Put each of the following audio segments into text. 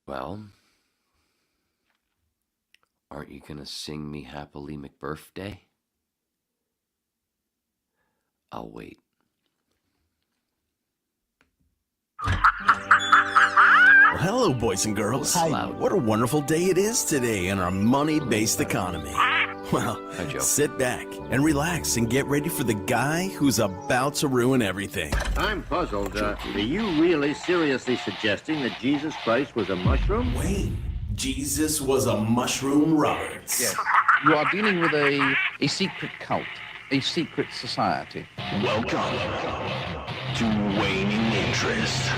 Well, aren't you going to sing me Happily McBirthday? I'll wait. Well, hello, boys and girls. Hi. What a wonderful day it is today in our money-based economy. Well, Hi, Joe. sit back and relax and get ready for the guy who's about to ruin everything. I'm puzzled. Are you really seriously suggesting that Jesus Christ was a mushroom? Wayne, Jesus was a mushroom Roberts. Yes. You are dealing with a secret cult, a secret society. Welcome to Waning Interest.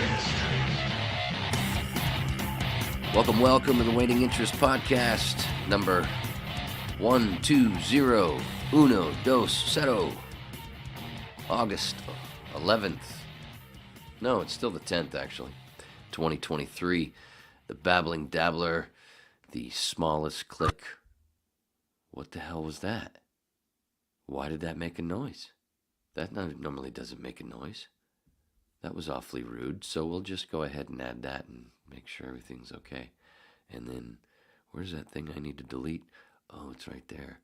Welcome to the Waiting Interest Podcast, number 120, uno, dos, cero, August 11th. No, it's still the 10th, actually. 2023. The Babbling Dabbler, the smallest click. What the hell was that? Why did that make a noise? That normally doesn't make a noise. That was awfully rude, so we'll just go ahead and add that and make sure everything's okay. And then, where's that thing I need to delete? Oh, it's right there.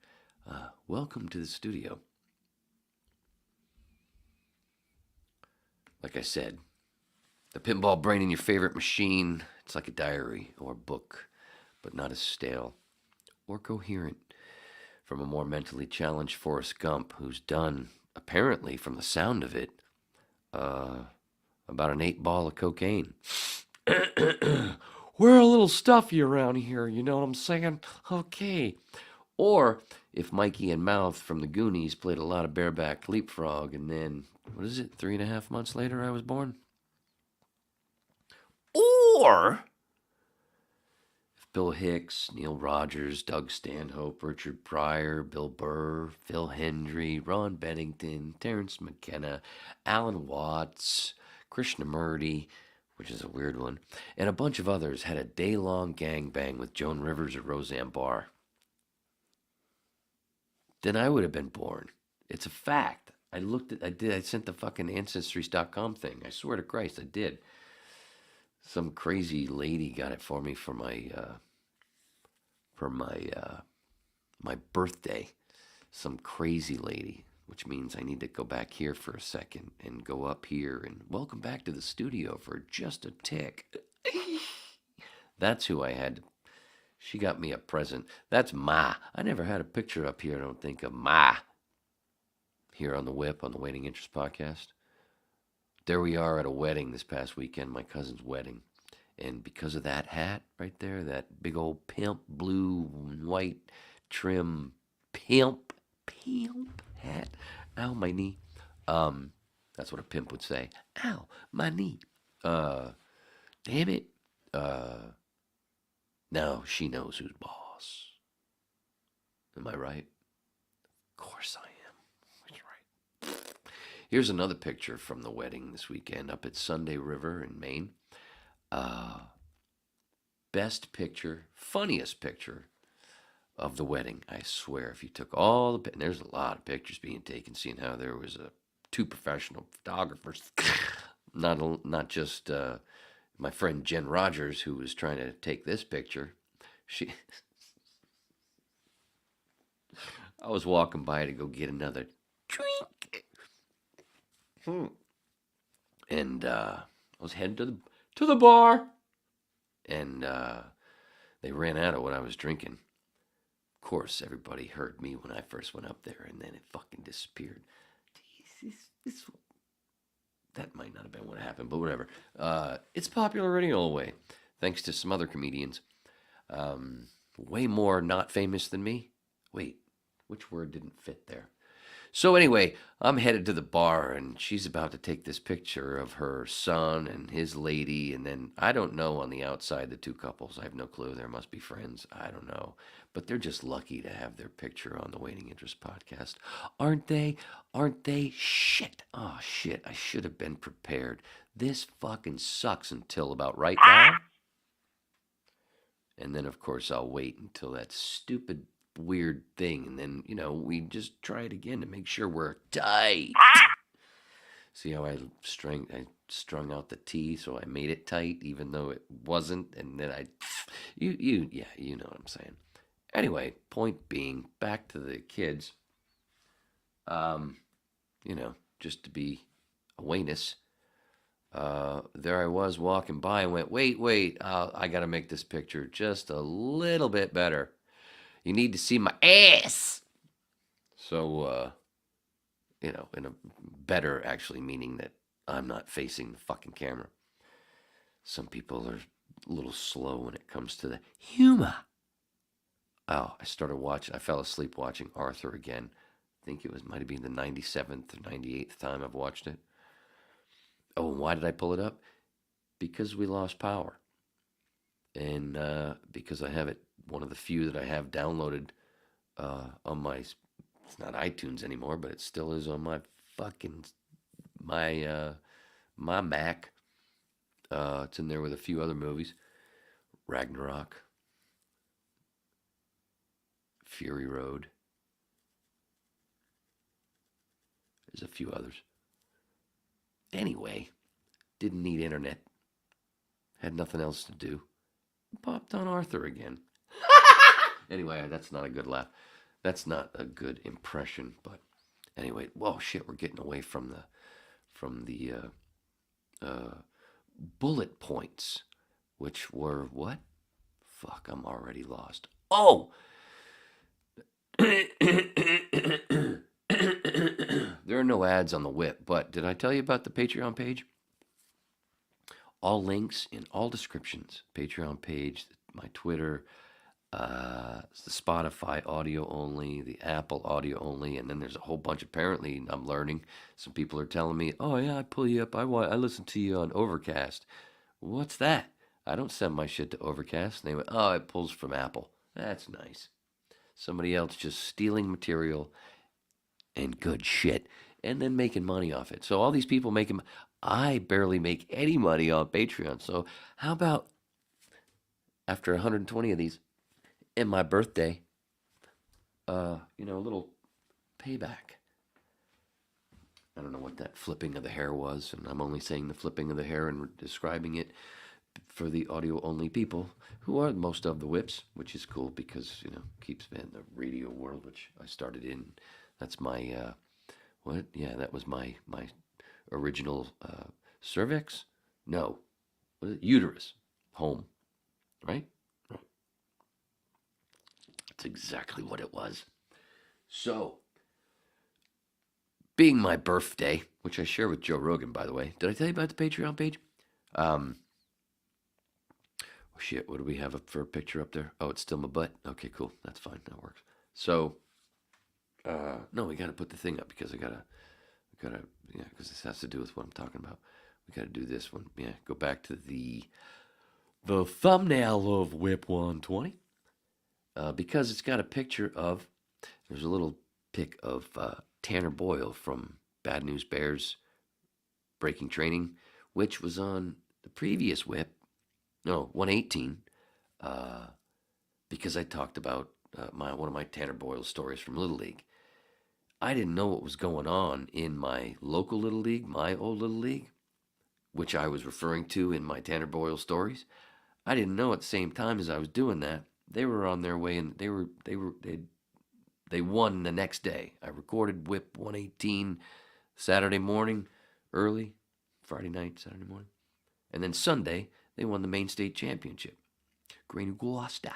Welcome to the studio. Like I said, the pinball brain in your favorite machine, it's like a diary or a book, but not as stale or coherent. From a more mentally challenged Forrest Gump, who's done, apparently, from the sound of it, about an 8 ball of cocaine. We're a little stuffy around here, you know what I'm saying? Okay. Or if Mikey and Mouth from the Goonies played a lot of bareback leapfrog, and then, 3.5 months later I was born? Or if Bill Hicks, Neil Rogers, Doug Stanhope, Richard Pryor, Bill Burr, Phil Hendry, Ron Bennington, Terrence McKenna, Alan Watts, Krishnamurti, which is a weird one, and a bunch of others had a day-long gangbang with Joan Rivers or Roseanne Barr, then I would have been born. It's a fact. I sent the fucking Ancestries.com thing. I swear to Christ, I did. Some crazy lady got it for me for my birthday. Some crazy lady, which means I need to go back here for a second and go up here and welcome back to the studio for just a tick. That's who I had. She got me a present. That's Ma. I never had a picture up here, I don't think, of Ma. Here on the Whip, on the Waiting Interest Podcast. There we are at a wedding this past weekend, my cousin's wedding. And because of that hat right there, that big old pimp, blue, white, trim, pimp hat. Ow, my knee. That's what a pimp would say. Ow, my knee. Damn it. Now she knows who's boss. Am I right? Of course I am. That's right. Here's another picture from the wedding this weekend up at Sunday River in Maine. Best picture, funniest picture of the wedding. I swear, if you took all the... And there's a lot of pictures being taken, seeing how there was two professional photographers. Not just my friend Jen Rogers, who was trying to take this picture. I was walking by to go get another drink. And I was heading to the bar. And they ran out of what I was drinking. Of course, everybody heard me when I first went up there, and then it fucking disappeared. That might not have been what happened, but whatever. It's popular radio away, thanks to some other comedians. Way more not famous than me. Wait, which word didn't fit there? So anyway, I'm headed to the bar, and she's about to take this picture of her son and his lady, and then I don't know on the outside the two couples. I have no clue. There must be friends. I don't know. But they're just lucky to have their picture on the Waiting Interest Podcast. Aren't they? Aren't they? Shit. Oh, shit. I should have been prepared. This fucking sucks until about right now. And then, of course, I'll wait until that stupid weird thing, and then, we just try it again to make sure we're tight. See how I strung out the T, so I made it tight, even though it wasn't, and then yeah, you know what I'm saying. Anyway, point being, back to the kids. Just to be a wayness. There I was walking by and went, wait, I gotta make this picture just a little bit better. You need to see my ass. So, in a better, actually, meaning that I'm not facing the fucking camera. Some people are a little slow when it comes to the humor. Oh, I fell asleep watching Arthur again. I think might have been the 97th or 98th time I've watched it. Oh, and why did I pull it up? Because we lost power. And because I have it, one of the few that I have downloaded on my, it's not iTunes anymore, but it still is on my my Mac. It's in there with a few other movies. Ragnarok. Fury Road. There's a few others. Anyway, didn't need internet. Had nothing else to do. Popped on Arthur again. Anyway, that's not a good laugh. That's not a good impression. But anyway, whoa, shit, we're getting away from the bullet points, which were what? Fuck, I'm already lost. Oh! There are no ads on the whip, but did I tell you about the Patreon page? All links in all descriptions. Patreon page, my Twitter, the Spotify audio only, the Apple audio only, and then there's a whole bunch. Apparently, I'm learning. Some people are telling me, "Oh yeah, I pull you up. I listen to you on Overcast." What's that? I don't send my shit to Overcast. And they went, "Oh, it pulls from Apple." That's nice. Somebody else just stealing material and good shit, and then making money off it. So all these people making, I barely make any money on Patreon. So how about after 120 of these, and my birthday, a little payback. I don't know what that flipping of the hair was, and I'm only saying the flipping of the hair and describing it for the audio only people who are most of the whips, which is cool because keeps me in the radio world, which I started in. That's my what? Yeah, that was my original cervix. No, what is it? Uterus, home, right? That's exactly what it was. So, being my birthday, which I share with Joe Rogan, by the way. Did I tell you about the Patreon page? Oh shit, what do we have up for a picture up there? Oh, it's still my butt. Okay, cool. That's fine. That works. So, no, we got to put the thing up because because this has to do with what I'm talking about. We got to do this one. Yeah, go back to the thumbnail of Whip 120 because it's got a picture of. There's a little pic of Tanner Boyle from Bad News Bears Breaking Training, which was on the previous Whip. No, 118. Because I talked about one of my Tanner Boyle stories from Little League. I didn't know what was going on in my local Little League, my old Little League, which I was referring to in my Tanner Boyle stories. I didn't know at the same time as I was doing that, they were on their way, and they won the next day. I recorded Whip 118 Saturday morning, early, Friday night, Saturday morning. And then Sunday, they won the main state championship. Green Guasta.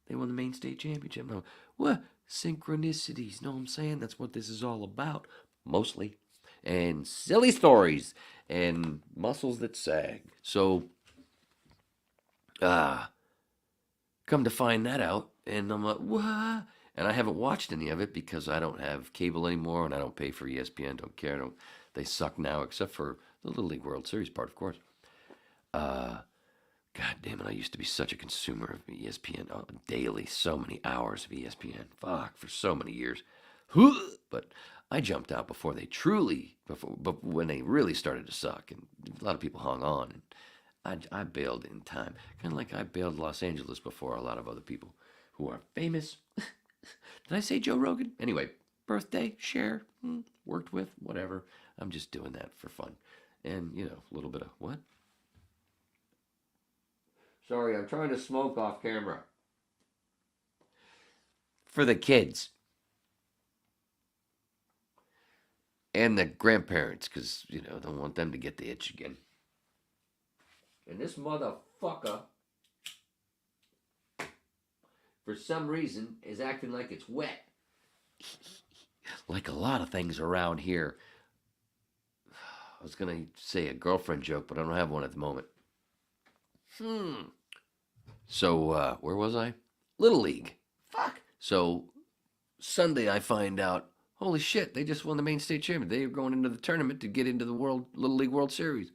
They won the main state championship. Now, what? Synchronicities. Know what I'm saying? That's what this is all about. Mostly. And silly stories. And muscles that sag. So, come to find that out. And I'm like, what? And I haven't watched any of it because I don't have cable anymore. And I don't pay for ESPN. Don't care. They suck now, except for the Little League World Series part, of course. God damn it, I used to be such a consumer of ESPN daily. So many hours of ESPN. Fuck, for so many years. But I jumped out before but when they really started to suck. And a lot of people hung on. And I bailed in time. Kind of like I bailed Los Angeles before a lot of other people who are famous. Did I say Joe Rogan? Anyway, birthday, share, worked with, whatever. I'm just doing that for fun. And, you know, a little bit of what? Sorry, I'm trying to smoke off camera. For the kids. And the grandparents, because, you know, don't want them to get the itch again. And this motherfucker, for some reason, is acting like it's wet. Like a lot of things around here. I was going to say a girlfriend joke, but I don't have one at the moment. So, where was I? Little League. Fuck. So, Sunday I find out, holy shit, they just won the main state championship. They were going into the tournament to get into the Little League World Series.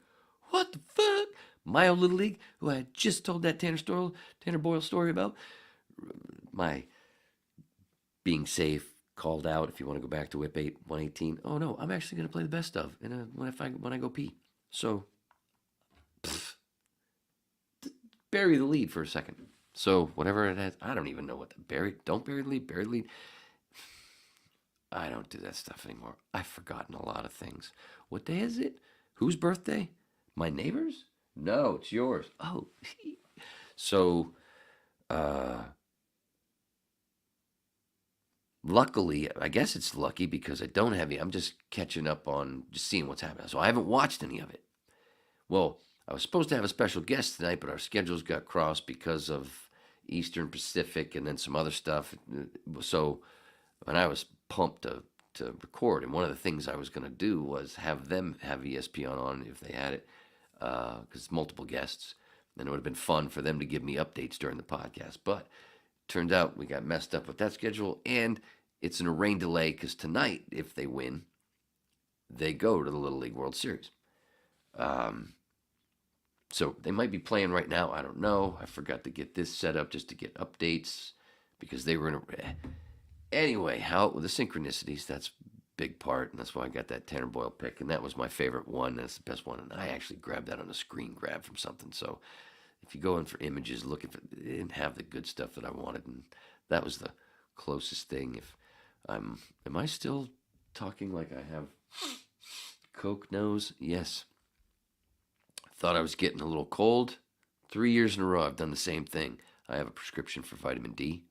What the fuck? My old Little League, who I had just told that Tanner Boyle story about, my being safe, called out. If you want to go back to Whip 8 118, oh no, I'm actually going to play the best of when I go pee. So, bury the lead for a second. So whatever it has, I don't even know what the bury. Don't bury the lead. Bury the lead. I don't do that stuff anymore. I've forgotten a lot of things. What day is it? Whose birthday? My neighbor's? No, it's yours. Oh, so, luckily, I guess it's lucky because I don't have any. I'm just catching up on just seeing what's happening. So I haven't watched any of it. Well, I was supposed to have a special guest tonight, but our schedules got crossed because of Eastern Pacific and then some other stuff. So when I was pumped to record, and one of the things I was going to do was have them have ESPN on if they had it, because multiple guests, and it would have been fun for them to give me updates during the podcast. But turns out we got messed up with that schedule, and it's in a rain delay because tonight, if they win, they go to the Little League World Series. So they might be playing right now. I don't know. I forgot to get this set up just to get updates because they were in a... Anyway, the synchronicities, that's a big part, and that's why I got that Tanner Boyle pick, and that was my favorite one. That's the best one, and I actually grabbed that on a screen grab from something. So if you go in for images, looking for, it didn't have the good stuff that I wanted, and that was the closest thing. Am I still talking like I have Coke nose? Yes. Thought I was getting a little cold. 3 years in a row, I've done the same thing. I have a prescription for vitamin D,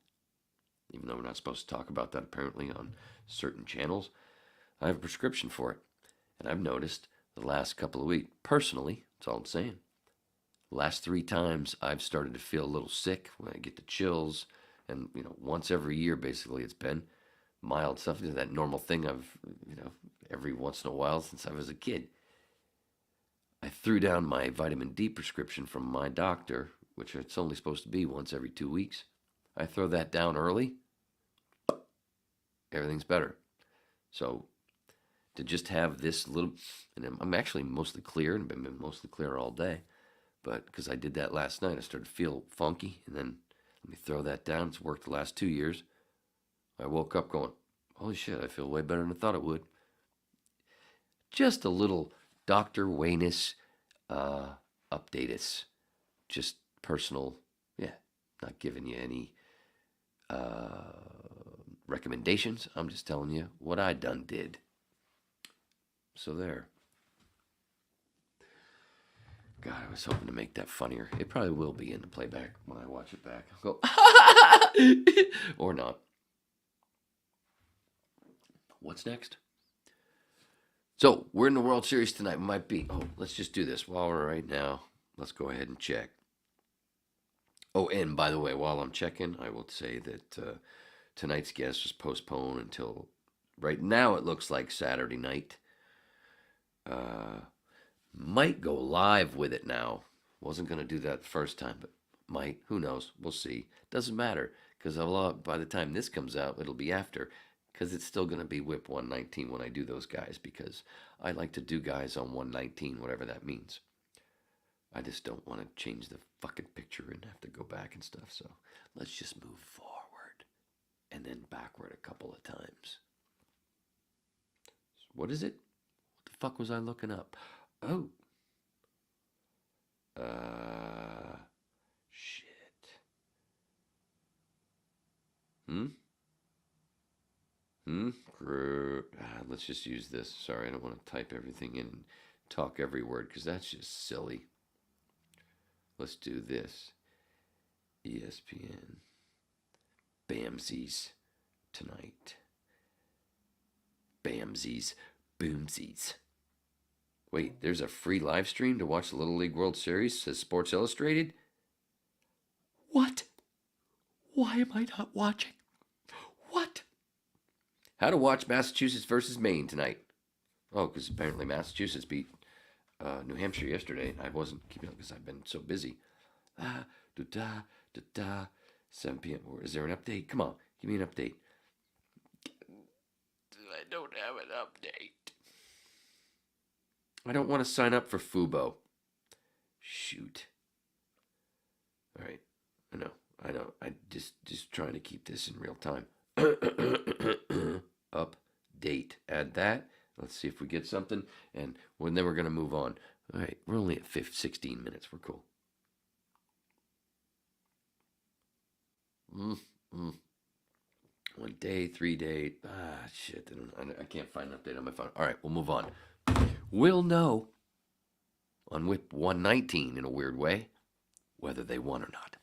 even though we're not supposed to talk about that apparently on certain channels. I have a prescription for it. And I've noticed the last couple of weeks, personally, that's all I'm saying, the last 3 times I've started to feel a little sick when I get the chills. And, you know, once every year, basically, it's been mild stuff. That normal thing I've, you know, every once in a while since I was a kid. I threw down my vitamin D prescription from my doctor, which it's only supposed to be once every 2 weeks. I throw that down early, everything's better. So to just have this little, and I'm actually mostly clear, and I've been mostly clear all day, but because I did that last night, I started to feel funky, and then let me throw that down. It's worked the last 2 years. I woke up going, holy shit, I feel way better than I thought it would. Just a little Dr. Wayness update. Just personal, yeah, not giving you any recommendations. I'm just telling you what I did. So there. God, I was hoping to make that funnier. It probably will be in the playback when I watch it back. I'll go, or not. What's next? So, we're in the World Series tonight. Might be. Oh, let's just do this while we're right now. Let's go ahead and check. Oh, and by the way, while I'm checking, I will say that tonight's guest was postponed until right now. It looks like Saturday night. Might go live with it now. Wasn't going to do that the first time, but might. Who knows? We'll see. Doesn't matter because by the time this comes out, it'll be after. Because it's still going to be Whip 119 when I do those guys, because I like to do guys on 119, whatever that means. I just don't want to change the fucking picture and have to go back and stuff, so let's just move forward and then backward a couple of times. What is it? What the fuck was I looking up? Oh. Shit. Let's just use this. Sorry, I don't want to type everything in and talk every word because that's just silly. Let's do this. ESPN. Bamsies tonight. Bamsies. Boomsies. Wait, there's a free live stream to watch the Little League World Series, says Sports Illustrated? What? Why am I not watching? What? How to watch Massachusetts versus Maine tonight. Oh, because apparently Massachusetts beat New Hampshire yesterday. I wasn't keeping up because I've been so busy. 7 p.m. Is there an update? Come on, give me an update. I don't have an update. I don't want to sign up for Fubo. Shoot. All right. I know. I just trying to keep this in real time. Update. Add that. Let's see if we get something. And then we're going to move on. All right. We're only at 16 minutes. We're cool. 1 day, 3 day. Shit. I can't find an update on my phone. All right. We'll move on. We'll know on Whip 119 in a weird way whether they won or not.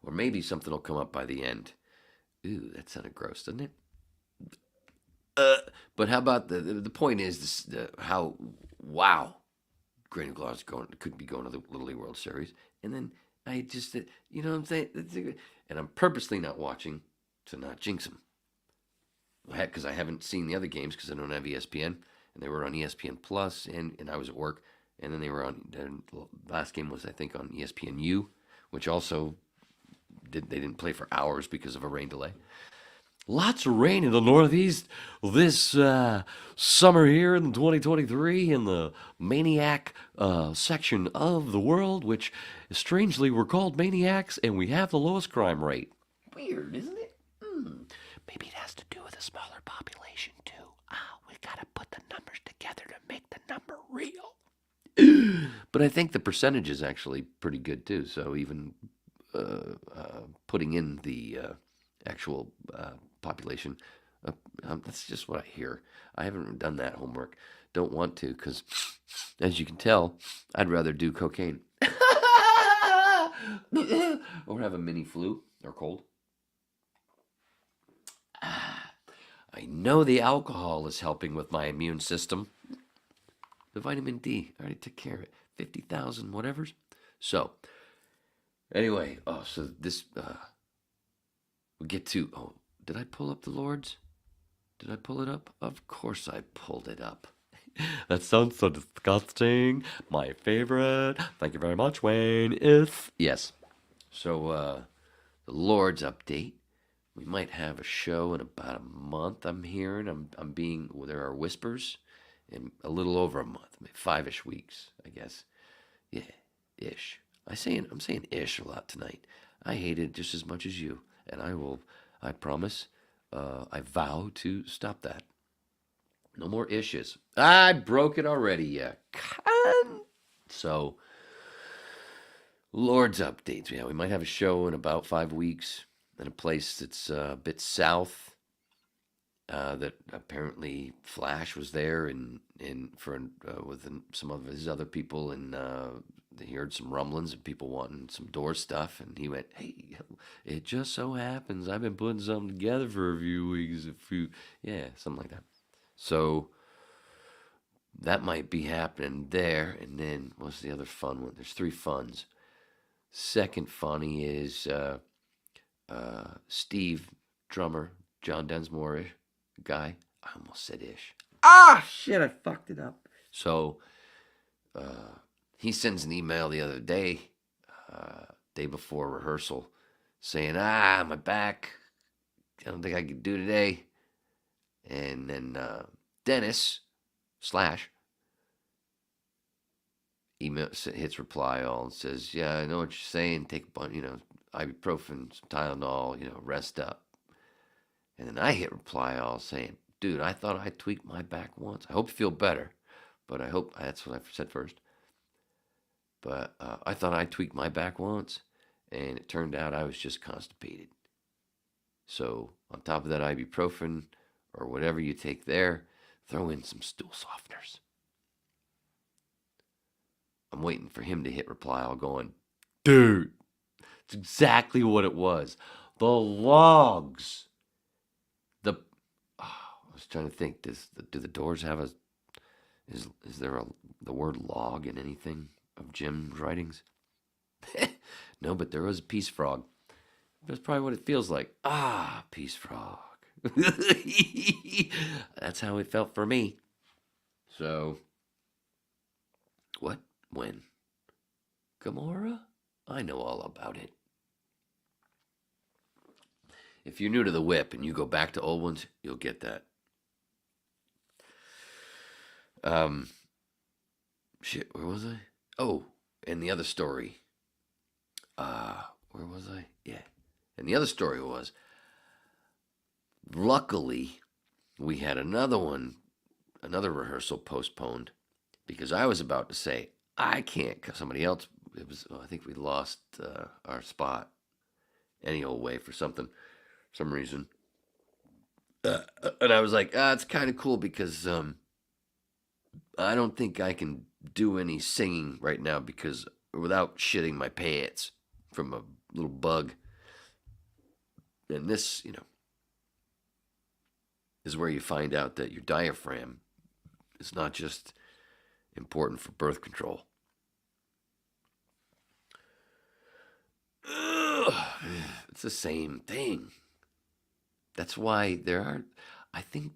Or maybe something will come up by the end. Ooh, that sounded gross, doesn't it? But how about the point is how Granny Claus could be going to the Little League World Series, and then I just you know what I'm saying, and I'm purposely not watching to not jinx them. Because I haven't seen the other games because I don't have ESPN, and they were on ESPN Plus, and I was at work, and then they were on. The last game was I think on ESPNU, which also they didn't play for hours because of a rain delay. Lots of rain in the Northeast this summer here in 2023 in the Maniac section of the world, which strangely we're called Maniacs, and we have the lowest crime rate. Weird, isn't it? Maybe it has to do with a smaller population, too. We gotta put the numbers together to make the number real. But I think the percentage is actually pretty good, too. So even putting in the actual population, that's just what I hear. I haven't done that homework. Don't want to, because as you can tell, I'd rather do cocaine. Or have a mini flu or cold. I know the alcohol is helping with my immune system. The vitamin D, I already took care of it. 50,000 whatevers. So, anyway, so this, we get to, did I pull up the Lords? Did I pull it up? Of course I pulled it up. That sounds so disgusting. My favorite, thank you very much, Wayne, yes. So, the Lords update. We might have a show in about a month, I'm hearing. There are whispers in a little over a month, maybe 5-ish weeks, I guess. Yeah, ish. I'm saying ish a lot tonight. I hate it just as much as you, and I promise, I vow to stop that. No more ishes. I broke it already, yeah. So, Lord's updates. Yeah, we might have a show in about 5 weeks in a place that's a bit south. That apparently Flash was there and with some of his other people, and he heard some rumblings of people wanting some door stuff, and he went, "Hey, it just so happens I've been putting something together for a few weeks, something like that." So that might be happening there. And then what's the other fun one? There's 3 funs. Second funny is Steve, drummer, John Densmore guy. I almost said ish. Shit, I fucked it up. So he sends an email the other day, day before rehearsal, saying, my back, I don't think I can do today. And then Dennis / email hits reply all and says, "Yeah, I know what you're saying. Take a bunch, ibuprofen, some Tylenol, rest up." And then I hit reply all saying, "Dude, I thought I tweaked my back once. I hope you feel better, but I hope," that's what I said first. But I thought I tweaked my back once, and it turned out I was just constipated. So On top of that ibuprofen or whatever you take there, throw in some stool softeners. I'm waiting for him to hit reply, all going, dude, it's exactly what it was. The logs. I was trying to think, do the doors have a, is there the word log in anything of Jim's writings? No, but there was a peace frog. That's probably what it feels like. Ah, peace frog. That's how it felt for me. So, what? When? Gamora? I know all about it. If you're new to the whip and you go back to old ones, you'll get that. Shit, where was I? Oh, and the other story. Where was I? Yeah. And the other story was, luckily, we had another rehearsal postponed, because I was about to say, I can't, because somebody else, I think we lost our spot any old way for some reason. And I was like, it's kind of cool because I don't think I can do any singing right now because without shitting my pants from a little bug. And this, is where you find out that your diaphragm is not just important for birth control. It's the same thing. That's why I think,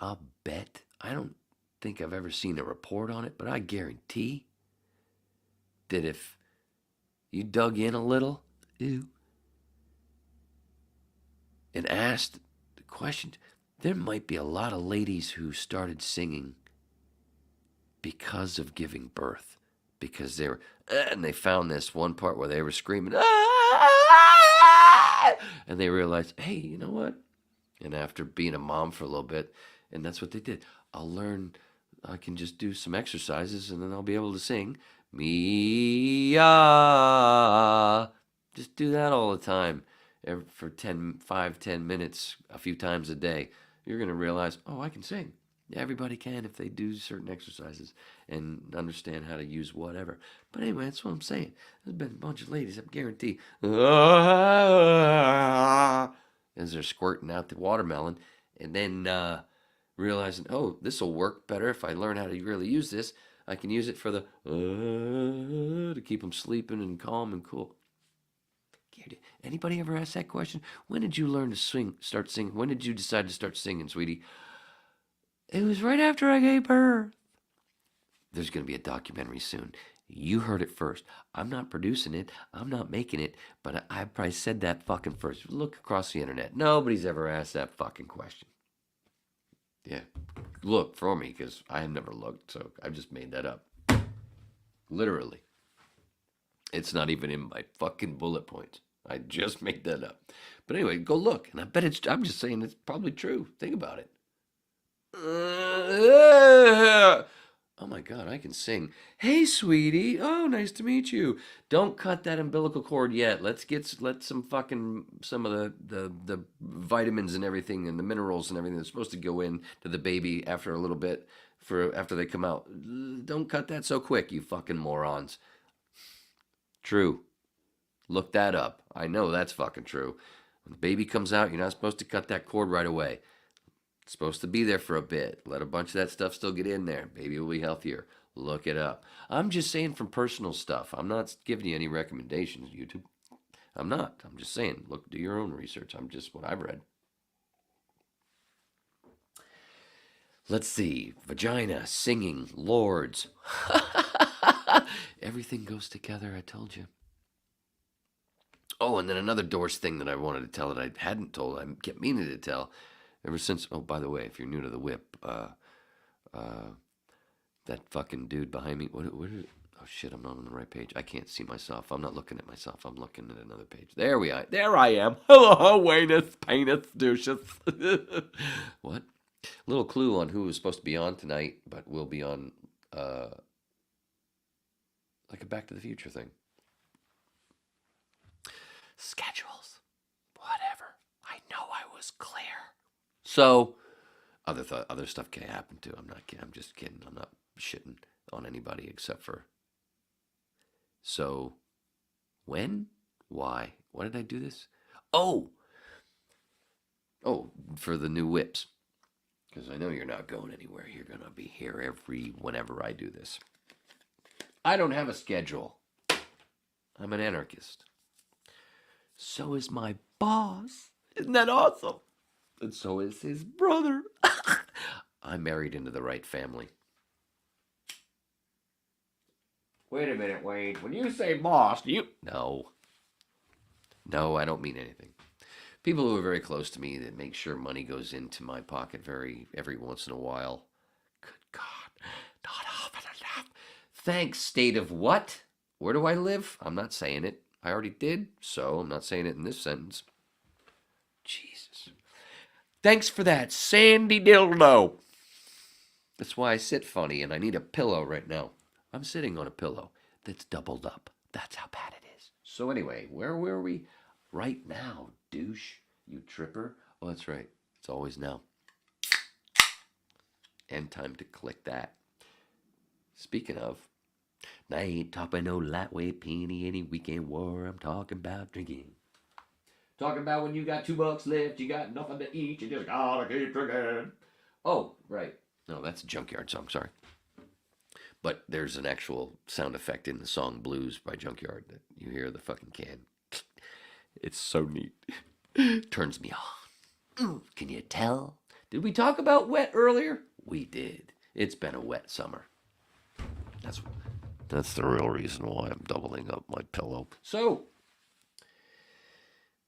I'll bet, I don't think I've ever seen a report on it, but I guarantee that if you dug in a little, and asked the question, there might be a lot of ladies who started singing because of giving birth, because they were, and they found this one part where they were screaming, and they realized, hey, you know what? And after being a mom for a little bit, and that's what they did. I can just do some exercises, and then I'll be able to sing. Mia. Just do that all the time for 5-10 minutes, a few times a day. You're going to realize, I can sing. Everybody can if they do certain exercises and understand how to use whatever. But anyway, that's what I'm saying. There's been a bunch of ladies, I guarantee, as they're squirting out the watermelon, and then realizing, this will work better if I learn how to really use this. I can use it for the to keep them sleeping and calm and cool. Anybody ever ask that question? When did you learn to start singing? When did you decide to start singing, sweetie? It was right after I gave birth. There's going to be a documentary soon. You heard it first. I'm not producing it. I'm not making it. But I probably said that fucking first. Look across the internet. Nobody's ever asked that fucking question. Yeah. Look for me, because I have never looked. So I just made that up. Literally. It's not even in my fucking bullet points. I just made that up. But anyway, go look. And I bet I'm just saying it's probably true. Think about it. Oh my God, I can sing. Hey, sweetie. Oh, nice to meet you. Don't cut that umbilical cord yet. Let some of the vitamins and everything and the minerals and everything that's supposed to go in to the baby after a little bit after they come out. Don't cut that so quick, you fucking morons. True. Look that up. I know that's fucking true. When the baby comes out, you're not supposed to cut that cord right away. It's supposed to be there for a bit. Let a bunch of that stuff still get in there. Baby will be healthier. Look it up. I'm just saying from personal stuff. I'm not giving you any recommendations, YouTube. I'm not. I'm just saying, look, do your own research. I'm just what I've read. Let's see. Vagina, singing, lords. Everything goes together, I told you. Oh, and then another Doors thing that I wanted to tell that I hadn't told. I kept meaning to tell ever since. Oh, by the way, if you're new to the whip, that fucking dude behind me. What is it? Oh shit, I'm not on the right page. I can't see myself. I'm not looking at myself. I'm looking at another page. There we are. There I am. Hello, Wayneth, Paineth, Doucheth. What? Little clue on who was supposed to be on tonight, but will be on like a Back to the Future thing. Schedules. Whatever. I know was clear. So, other stuff can happen too. I'm not kidding. I'm just kidding. I'm not shitting on anybody except for. So, when? Why? Why did I do this? Oh, for the new whips. Because I know you're not going anywhere. You're gonna be here whenever I do this. I don't have a schedule. I'm an anarchist. So is my boss. Isn't that awesome? And so is his brother. I'm married into the right family. Wait a minute, Wayne. When you say boss, do you... No. No, I don't mean anything. People who are very close to me that make sure money goes into my pocket every once in a while. Good God. Not often enough. Thanks, state of what? Where do I live? I'm not saying it. I already did, so I'm not saying it in this sentence. Jesus. Thanks for that, Sandy Dildo. That's why I sit funny and I need a pillow right now. I'm sitting on a pillow that's doubled up. That's how bad it is. So anyway, where were we? Right now, douche. You tripper. Oh, that's right. It's always now. And time to click that. Speaking of, I ain't talking no lightweight penny any weekend war. I'm talking about drinking. Talking about when you got $2 left, you got nothing to eat, you just gotta keep drinking. Oh, right. No, that's a Junkyard song, sorry. But there's an actual sound effect in the song Blues by Junkyard that you hear the fucking can. It's so neat. Turns me on. Can you tell? Did we talk about wet earlier? We did. It's been a wet summer. That's the real reason why I'm doubling up my pillow. So,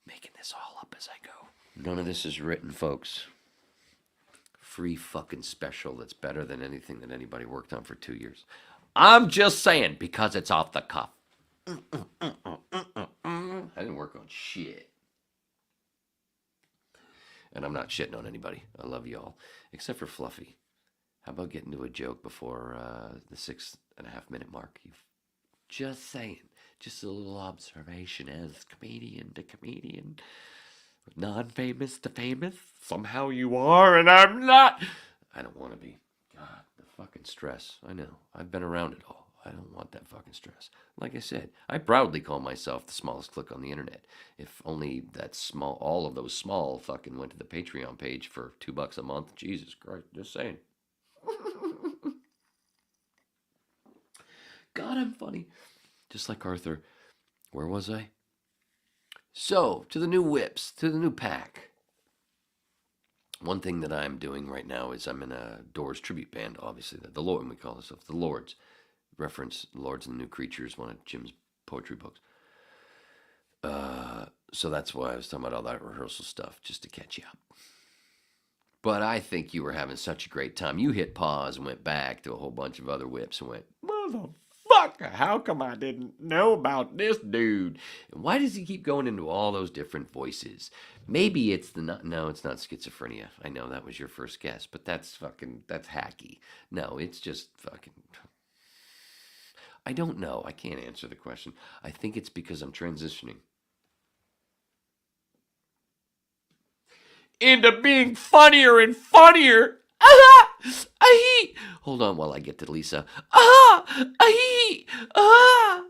making this all up as I go. None of this is written, folks. Free fucking special that's better than anything that anybody worked on for 2 years. I'm just saying, because it's off the cuff. I didn't work on shit. And I'm not shitting on anybody. I love y'all. Except for Fluffy. How about getting to a joke before the 6.5 minute mark? Just saying. Just a little observation as comedian to comedian. Non-famous to famous. Somehow you are and I'm not. I don't want to be. God, the fucking stress. I know. I've been around it all. I don't want that fucking stress. Like I said, I proudly call myself the smallest click on the internet. If only all of those small fucking went to the Patreon page for $2 a month. Jesus Christ, just saying. God, I'm funny. Just like Arthur. Where was I? So, to the new whips, to the new pack. One thing that I'm doing right now is I'm in a Doors tribute band, obviously. The Lord, we call ourselves the Lords. Reference Lords and the New Creatures, one of Jim's poetry books. So that's why I was talking about all that rehearsal stuff, just to catch you up. But I think you were having such a great time. You hit pause and went back to a whole bunch of other whips and went, motherfucker, how come I didn't know about this dude? And why does he keep going into all those different voices? Maybe it's no, it's not schizophrenia. I know that was your first guess, but that's hacky. No, it's just fucking... I don't know. I can't answer the question. I think it's because I'm transitioning into being funnier and funnier. Ah! Ahi! Hold on while I get to Lisa. Ah! Ahi! Ah!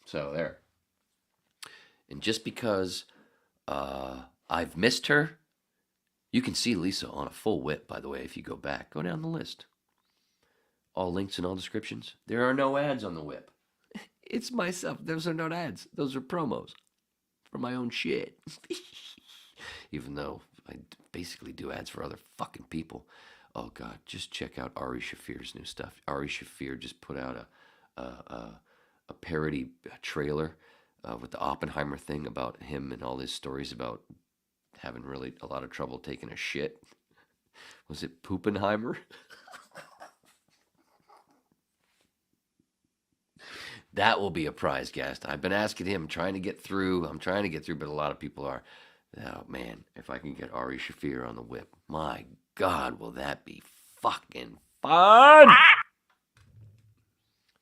So there. And just because I've missed her, you can see Lisa on a full whip, by the way, if you go back. Go down the list. All links and all descriptions. There are no ads on the whip. It's myself. Those are not ads. Those are promos for my own shit. Even though I basically do ads for other fucking people. Oh, God. Just check out Ari Shaffir's new stuff. Ari Shaffir just put out a parody trailer with the Oppenheimer thing about him and all his stories about having really a lot of trouble taking a shit. Was it Poopenheimer? That will be a prize guest. I've been asking him, trying to get through. I'm trying to get through, but a lot of people are. Oh, man, if I can get Ari Shaffir on the whip, my God, will that be fucking fun? That's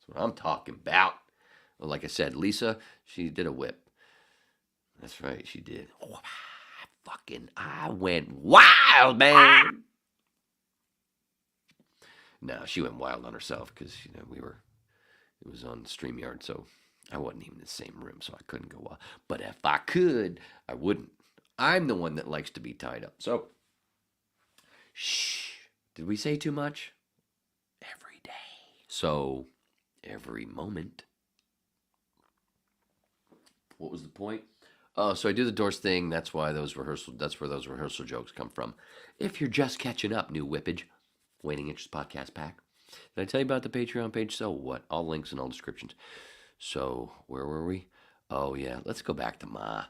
what I'm talking about. Well, like I said, Lisa, she did a whip. That's right, she did. I went wild, man. No, she went wild on herself because, it was on StreamYard, so I wasn't even in the same room, so I couldn't go wild. But if I could, I wouldn't. I'm the one that likes to be tied up. So, shh. Did we say too much? Every day. So, every moment. What was the point? Oh, so I do the Doors thing. That's where those rehearsal jokes come from. If you're just catching up, new whippage, Waiting Interest Podcast Pack. Did I tell you about the Patreon page? So what? All links and all descriptions. So, where were we? Oh, yeah. Let's go back to Ma.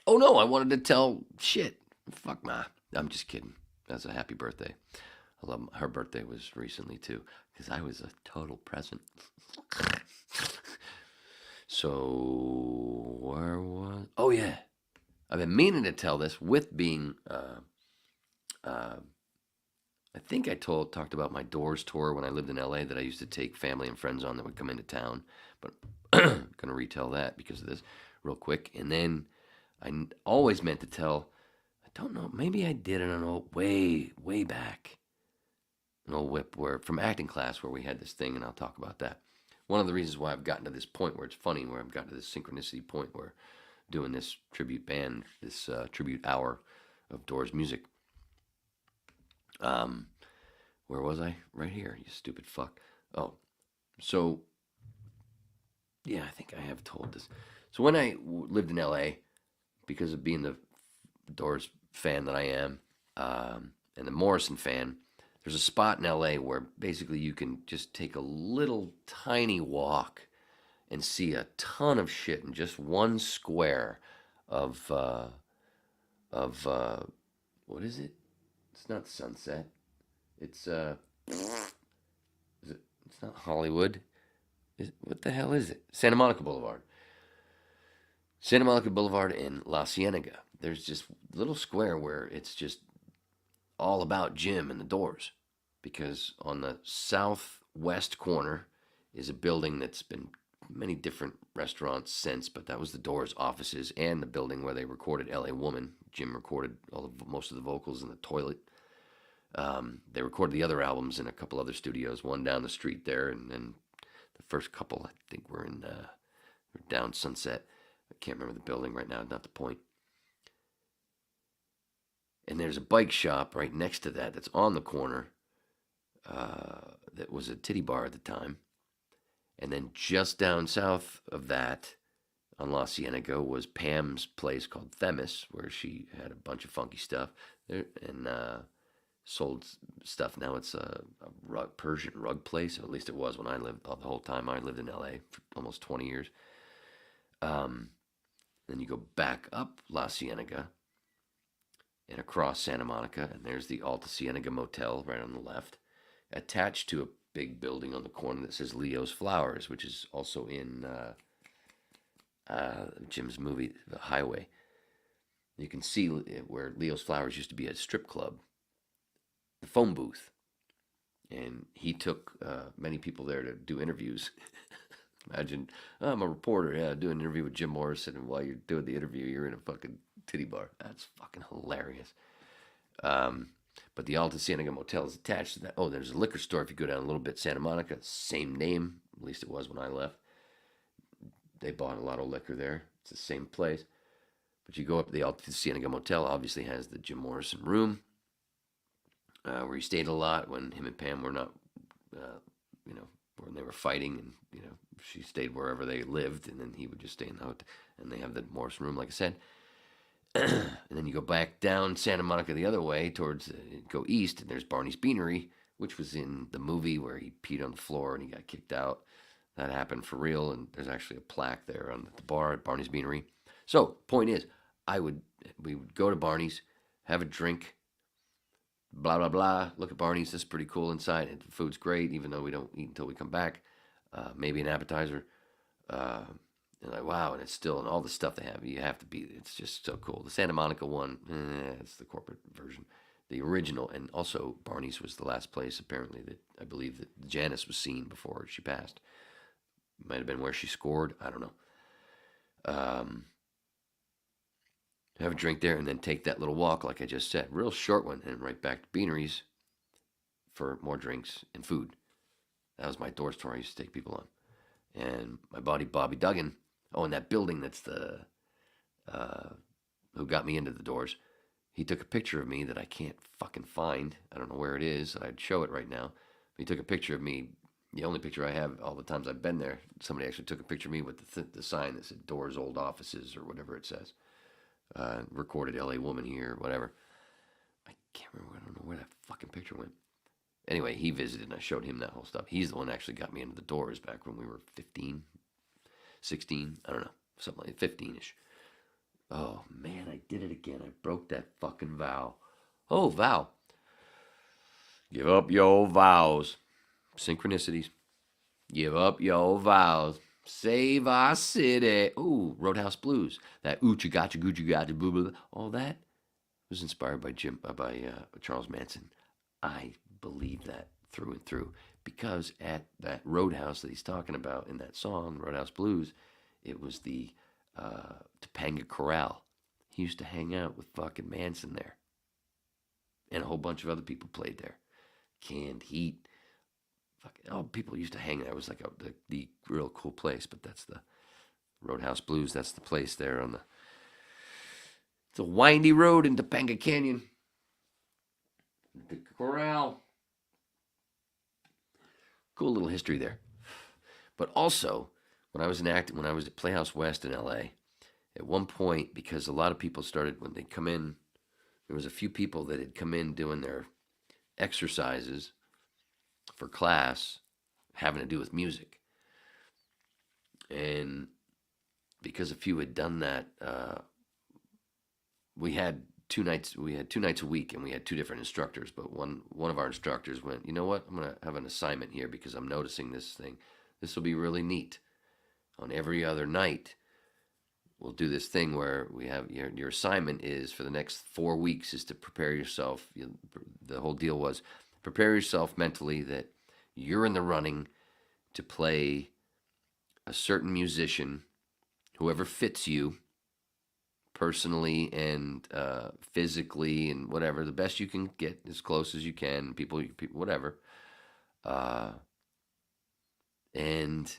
Oh, no. I wanted to tell shit. Fuck Ma. I'm just kidding. That's a happy birthday. I love her birthday was recently, too, because I was a total present. So, where was... Oh, yeah. I've been meaning to tell this with being... I think I talked about my Doors tour when I lived in LA that I used to take family and friends on that would come into town. But I'm going to retell that because of this real quick. And then I always meant to tell, I don't know, maybe I did it on way back. An old whip where from acting class where we had this thing, and I'll talk about that. One of the reasons why I've gotten to this point where it's funny, where I've gotten to this synchronicity point where doing this tribute band, this tribute hour of Doors music. Where was I? Right here, you stupid fuck. Oh, so, yeah, I think I have told this. So when I lived in LA, because of being the Doors fan that I am, and the Morrison fan, there's a spot in LA where basically you can just take a little tiny walk and see a ton of shit in just one square of what is it? It's not Sunset. It's it's not Hollywood. What the hell is it? Santa Monica Boulevard. Santa Monica Boulevard in La Cienega. There's just a little square where it's just all about Jim and the Doors. Because on the southwest corner is a building that's been many different restaurants since, but that was the Doors offices and the building where they recorded L.A. Woman. Jim recorded most of the vocals in the toilet. They recorded the other albums in a couple other studios, one down the street there, and then the first couple, I think, were in down Sunset. I can't remember the building right now, not the point. And there's a bike shop right next to that that's on the corner that was a titty bar at the time. And then just down south of that, on La Cienega, was Pam's place called Themis, where she had a bunch of funky stuff there, and sold stuff. Now it's a Persian rug place, or at least it was when I lived, the whole time I lived in LA for almost 20 years. Then you go back up La Cienega and across Santa Monica, and there's the Alta Cienega Motel right on the left, attached to a big building on the corner that says Leo's Flowers, which is also in Jim's movie, The Highway. You can see where Leo's Flowers used to be a strip club, the phone booth. And he took many people there to do interviews. Imagine, I'm a reporter, doing an interview with Jim Morrison, and while you're doing the interview, you're in a fucking titty bar. That's fucking hilarious. But the Alta Cienega Motel is attached to that. Oh, there's a liquor store if you go down a little bit, Santa Monica, same name, at least it was when I left. They bought a lot of liquor there. It's the same place. But you go up, the Alta Cienega Motel obviously has the Jim Morrison room, where he stayed a lot when him and Pam were not, when they were fighting, and, she stayed wherever they lived, and then he would just stay in the hotel. And they have the Morrison room, like I said. And then you go back down Santa Monica the other way towards, go east, and there's Barney's Beanery, which was in the movie where he peed on the floor and he got kicked out. That happened for real, and there's actually a plaque there on the bar at Barney's Beanery. So, point is, we would go to Barney's, have a drink, blah, blah, blah, look at Barney's, this is pretty cool inside, and the food's great, even though we don't eat until we come back, maybe an appetizer, and like, wow, and it's still, and all the stuff they have, you have to be, it's just so cool. The Santa Monica one, it's the corporate version. The original, and also Barney's was the last place, apparently, that I believe that Janice was seen before she passed. Might have been where she scored, I don't know. have a drink there, and then take that little walk, like I just said, real short one, and right back to Beaneries for more drinks and food. That was my door store I used to take people on. And my buddy Bobby Duggan, oh, in that building that's who got me into the doors, he took a picture of me that I can't fucking find. I don't know where it is. I'd show it right now. He took a picture of me. The only picture I have all the times I've been there, somebody actually took a picture of me with the sign that said Doors Old Offices or whatever it says. Recorded LA Woman here, whatever. I can't remember. I don't know where that fucking picture went. Anyway, he visited and I showed him that whole stuff. He's the one that actually got me into the doors back when we were 15, 16. I don't know. Something like 15-ish. Oh, man, I did it again. I broke that fucking vow. Oh, vow. Give up your vows. Synchronicities. Give up your vows. Save our city. Ooh, Roadhouse Blues. That oochie gotcha goochie gotcha boo boo. All that was inspired by Charles Manson. I believe that through and through, because at that Roadhouse that he's talking about in that song, Roadhouse Blues, it was the Topanga Corral. He used to hang out with fucking Manson there, and a whole bunch of other people played there. Canned Heat. Fucking, people used to hang there. It was like the real cool place. But that's the Roadhouse Blues. That's the place there on it's a windy road in Topanga Canyon. The Corral. Cool little history there. But also, when I was at Playhouse West in LA, at one point, because a lot of people started, when they come in, there was a few people that had come in doing their exercises for class having to do with music. And because a few had done that, we had 2 nights a week, and we had 2 different instructors. But one of our instructors went, you know what, I'm going to have an assignment here because I'm noticing this thing. This will be really neat. On every other night, we'll do this thing where we have your assignment is for the next 4 weeks is to prepare yourself. The whole deal was prepare yourself mentally that you're in the running to play a certain musician, whoever fits you personally and physically and whatever, the best you can get, as close as you can, people whatever. And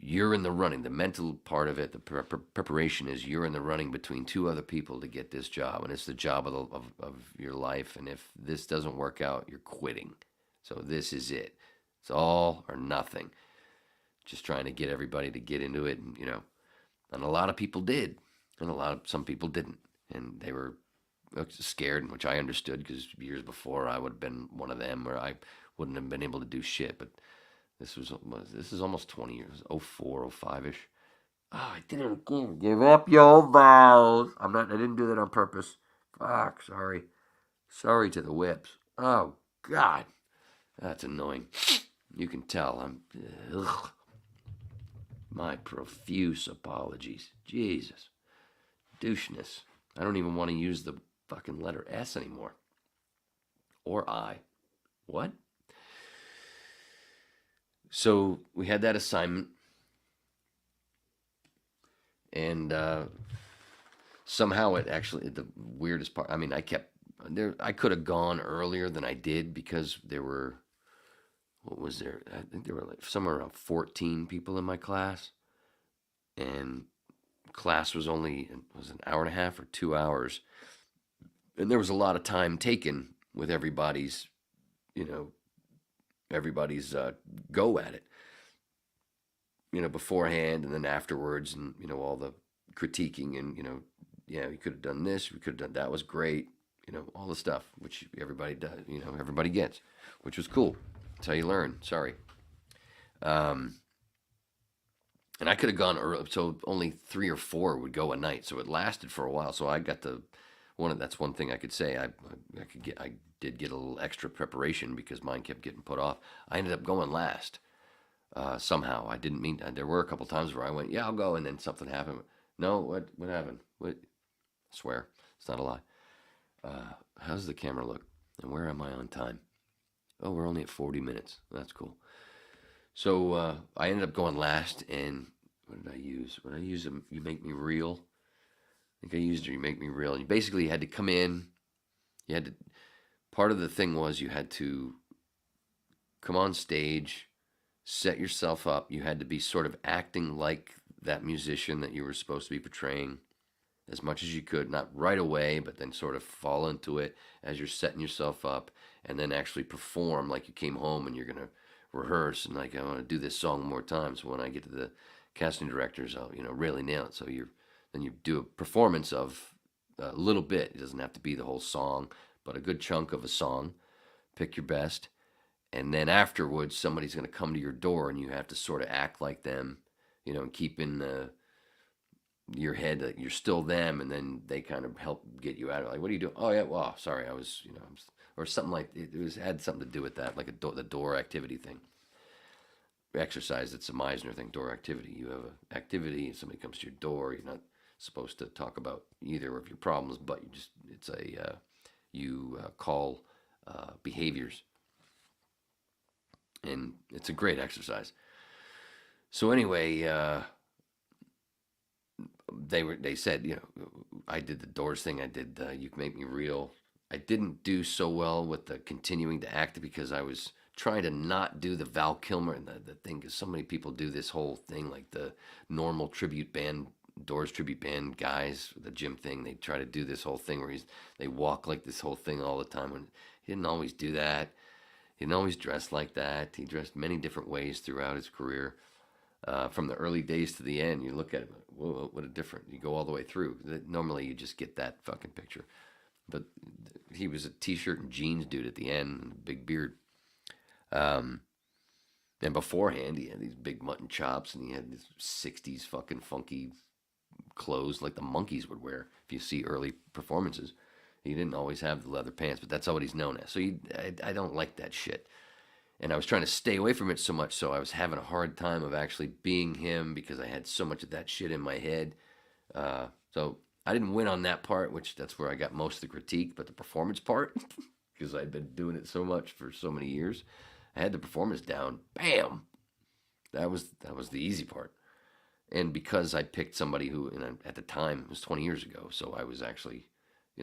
you're in the running. The mental part of it, the preparation is you're in the running between 2 other people to get this job, and it's the job of your life. And if this doesn't work out, you're quitting. So this is it. It's all or nothing. Just trying to get everybody to get into it, and a lot of people did, and some people didn't, and they were scared, which I understood because years before I would have been one of them, or I wouldn't have been able to do shit. But this is almost 20 years, 04, 05-ish. Oh, I did it again. Give up your vows. I didn't do that on purpose. Fuck, sorry. Sorry to the whips. Oh, God. That's annoying. You can tell ugh. My profuse apologies. Jesus. Doucheness. I don't even want to use the fucking letter S anymore. Or I. What? So we had that assignment, and somehow it actually, the weirdest part, I could have gone earlier than I did because there were, I think there were like somewhere around 14 people in my class, and class was an hour and a half or 2 hours, and there was a lot of time taken with everybody's go at it, beforehand and then afterwards, and all the critiquing, and we could have done this, we could have done that, was great, all the stuff which everybody does, everybody gets, which was cool. That's how you learn. Sorry. And I could have gone early, so only 3 or 4 would go a night, so it lasted for a while. So I got that's one thing I could say. I did get a little extra preparation because mine kept getting put off. I ended up going last. Somehow I didn't mean to. There were a couple times where I went, yeah, I'll go, and then something happened. No, what happened? What? I swear, it's not a lie. How does the camera look? And where am I on time? Oh, we're only at 40 minutes. That's cool. So I ended up going last, and what did I use? You Make Me Real. think I used You Make Me Real. You basically had to come in. You had to. Part of the thing was you had to come on stage, set yourself up. You had to be sort of acting like that musician that you were supposed to be portraying as much as you could, not right away, but then sort of fall into it as you're setting yourself up, and then actually perform like you came home and you're going to rehearse and like, I want to do this song more times. So when I get to the casting directors, I'll, really nail it. So then you do a performance of a little bit. It doesn't have to be the whole song, but a good chunk of a song. Pick your best. And then afterwards, somebody's going to come to your door and you have to sort of act like them, and keep in your head that you're still them, and then they kind of help get you out of like, what are you doing? Oh yeah, well, sorry, I was, or something like it had something to do with that, like the door activity thing. Exercise, it's a Meisner thing, door activity. You have an activity, and somebody comes to your door. You're not supposed to talk about either of your problems, but you call behaviors, and it's a great exercise. So anyway, they said, I did the Doors thing. I did You Can Make Me Real. I didn't do so well with the continuing to act because I was trying to not do the Val Kilmer and the thing, because so many people do this whole thing, like the normal tribute band, Doors tribute band guys, the Jim thing. They try to do this whole thing where they walk like this whole thing all the time. And he didn't always do that. He didn't always dress like that. He dressed many different ways throughout his career. From the early days to the end, you look at him, whoa, what a difference. You go all the way through. Normally you just get that fucking picture. But he was a t-shirt and jeans dude at the end, and a big beard. And beforehand, he had these big mutton chops, and he had these 60s fucking funky clothes like the Monkees would wear. If you see early performances, he didn't always have the leather pants, but that's what he's known as. So I don't like that shit. And I was trying to stay away from it so much, so I was having a hard time of actually being him because I had so much of that shit in my head. So I didn't win on that part, which that's where I got most of the critique. But the performance part, because I'd been doing it so much for so many years, I had the performance down. Bam! That was the easy part. And because I picked somebody who, at the time, it was 20 years ago, so I was actually,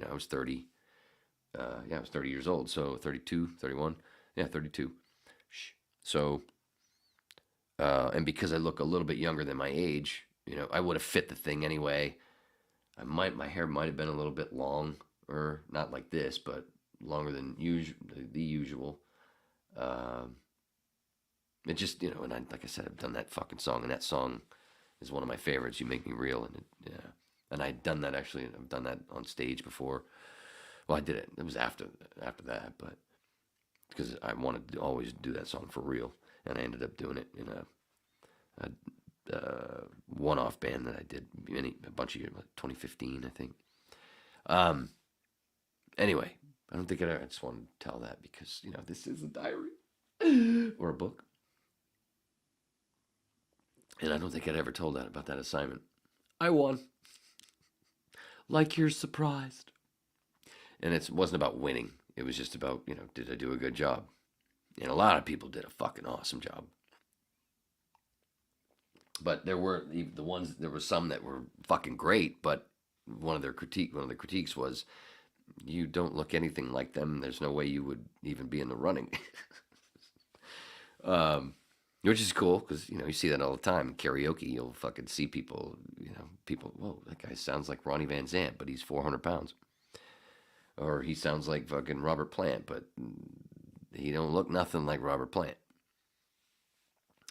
I was 30. I was 30 years old, so 32, 31. Yeah, 32. So, and because I look a little bit younger than my age, I would have fit the thing anyway. My hair might have been a little bit long, or not like this, but longer than the usual. It just, and like I said, I've done that fucking song, and that song is one of my favorites. You Make Me Real, and I'd done that actually. I've done that on stage before. Well, I did it. It was after that, but because I wanted to always do that song for real, and I ended up doing it in a one-off band that I did a bunch of years, 2015, I think. Anyway, I don't think I just wanted to tell that because this is a diary or a book, and I don't think I'd ever told that about that assignment. I won. Like you're surprised. And it wasn't about winning. It was just about, did I do a good job? And a lot of people did a fucking awesome job. But there were some that were fucking great, but one of the critiques was, you don't look anything like them. There's no way you would even be in the running. Which is cool, because, you see that all the time. In karaoke, you'll fucking see people, whoa, that guy sounds like Ronnie Van Zant, but he's 400 pounds. Or he sounds like fucking Robert Plant, but he don't look nothing like Robert Plant.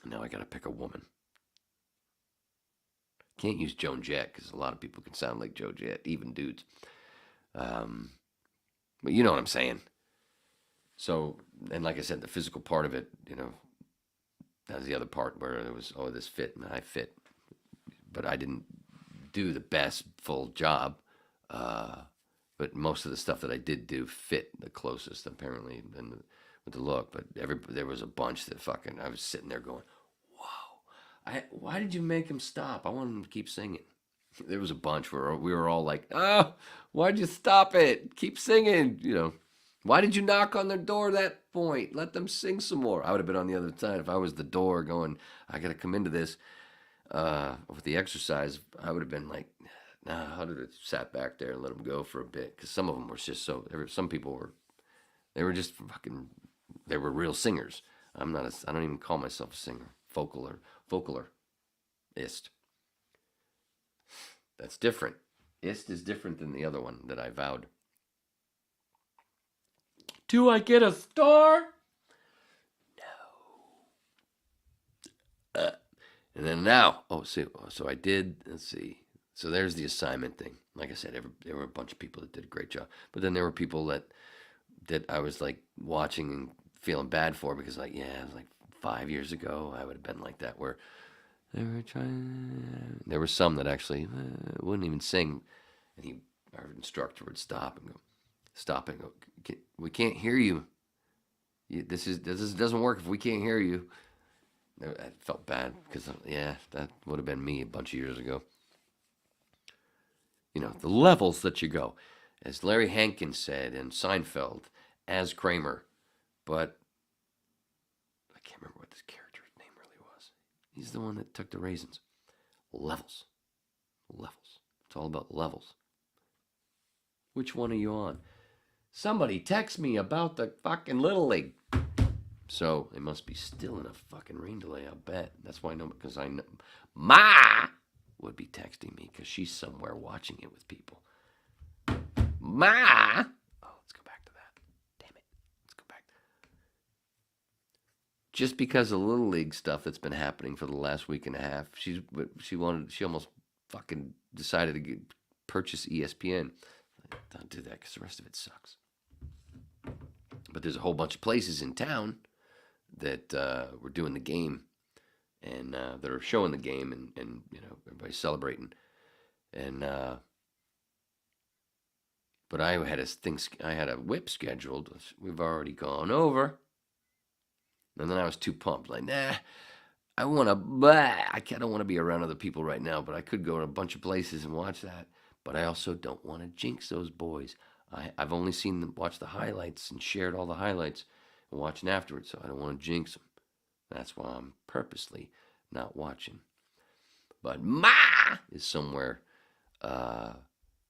Now I gotta pick a woman. Can't use Joan Jett, because a lot of people can sound like Joan Jett, even dudes. But you know what I'm saying. So, and like I said, the physical part of it, that was the other part where there was, this fit, and I fit. But I didn't do the best full job. But most of the stuff that I did do fit the closest, apparently, with the look. But there was a bunch that fucking, I was sitting there going, whoa, why did you make him stop? I wanted him to keep singing. There was a bunch where we were all like, oh, why'd you stop it? Keep singing, Why did you knock on their door at that point? Let them sing some more. I would have been on the other side. If I was the door going, I got to come into this with the exercise, I would have been like, Nah, I'd have sat back there and let them go for a bit, because some of them were just so. Some people were, they were just fucking. They were real singers. I'm not. I don't even call myself a singer. Vocalist. That's different. Ist is different than the other one that I vowed. Do I get a star? No. And then now, so I did. Let's see. So there's the assignment thing. Like I said, there were a bunch of people that did a great job, but then there were people that I was like watching and feeling bad for, because like, yeah, it was like 5 years ago I would have been like that, where they were trying. There were some that actually wouldn't even sing, and our instructor would stop and go, we can't hear you. This doesn't work if we can't hear you. I felt bad, because that would have been me a bunch of years ago. You know, the levels that you go. As Larry Hankins said in Seinfeld, as Kramer. But I can't remember what this character's name really was. He's the one that took the raisins. Levels. It's all about levels. Which one are you on? Somebody text me about the fucking Little League. So they must be still in a fucking rain delay, I'll bet. That's why I know, because I know Ma would be texting me, because she's somewhere watching it with people. Ma! Oh, let's go back to that. Damn it. Let's go back. Just because of Little League stuff that's been happening for the last week and a half, she almost fucking decided to purchase ESPN. Don't do that, because the rest of it sucks. But there's a whole bunch of places in town that were doing the game, and that are showing the game, and you know, everybody's celebrating. And but I had a whip scheduled. We've already gone over. And then I was too pumped. Like, nah, I don't want to be around other people right now, but I could go to a bunch of places and watch that. But I also don't want to jinx those boys. I've only seen them watch the highlights and shared all the highlights and watching afterwards, so I don't want to jinx them. That's why I'm purposely not watching. But Ma is somewhere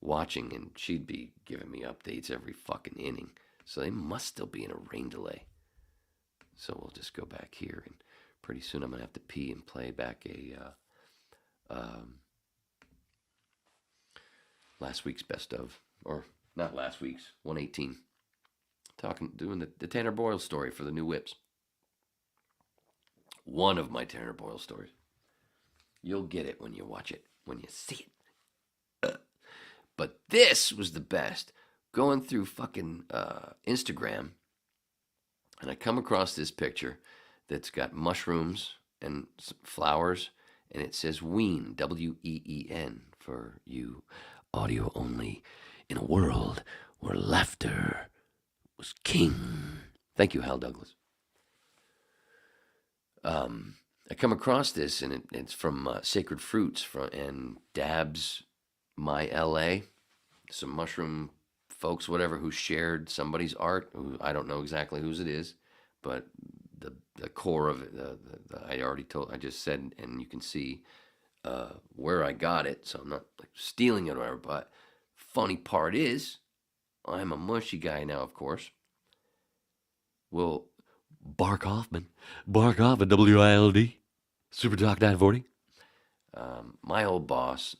watching, and she'd be giving me updates every fucking inning. So they must still be in a rain delay. So we'll just go back here, and pretty soon I'm going to have to pee and play back last week's best of, or not last week's, 118. Doing the Tanner Boyle story for the new whips. One of my Tanner Boyle stories. You'll get it when you watch it, when you see it. But this was the best. Going through fucking Instagram, and I come across this picture that's got mushrooms and flowers, and it says Ween, Ween, for you audio only, in a world where laughter was king. Thank you, Hal Douglas. I come across this, and it's from Sacred Fruits and Dabs My LA, some mushroom folks, whatever, who shared somebody's art. Who I don't know exactly whose it is, but the core of it, I just said, and you can see where I got it, so I'm not like stealing it or whatever. But funny part is, I'm a mushy guy now, of course. Well, Bark Hoffman, WILD, Super Talk 940. My old boss,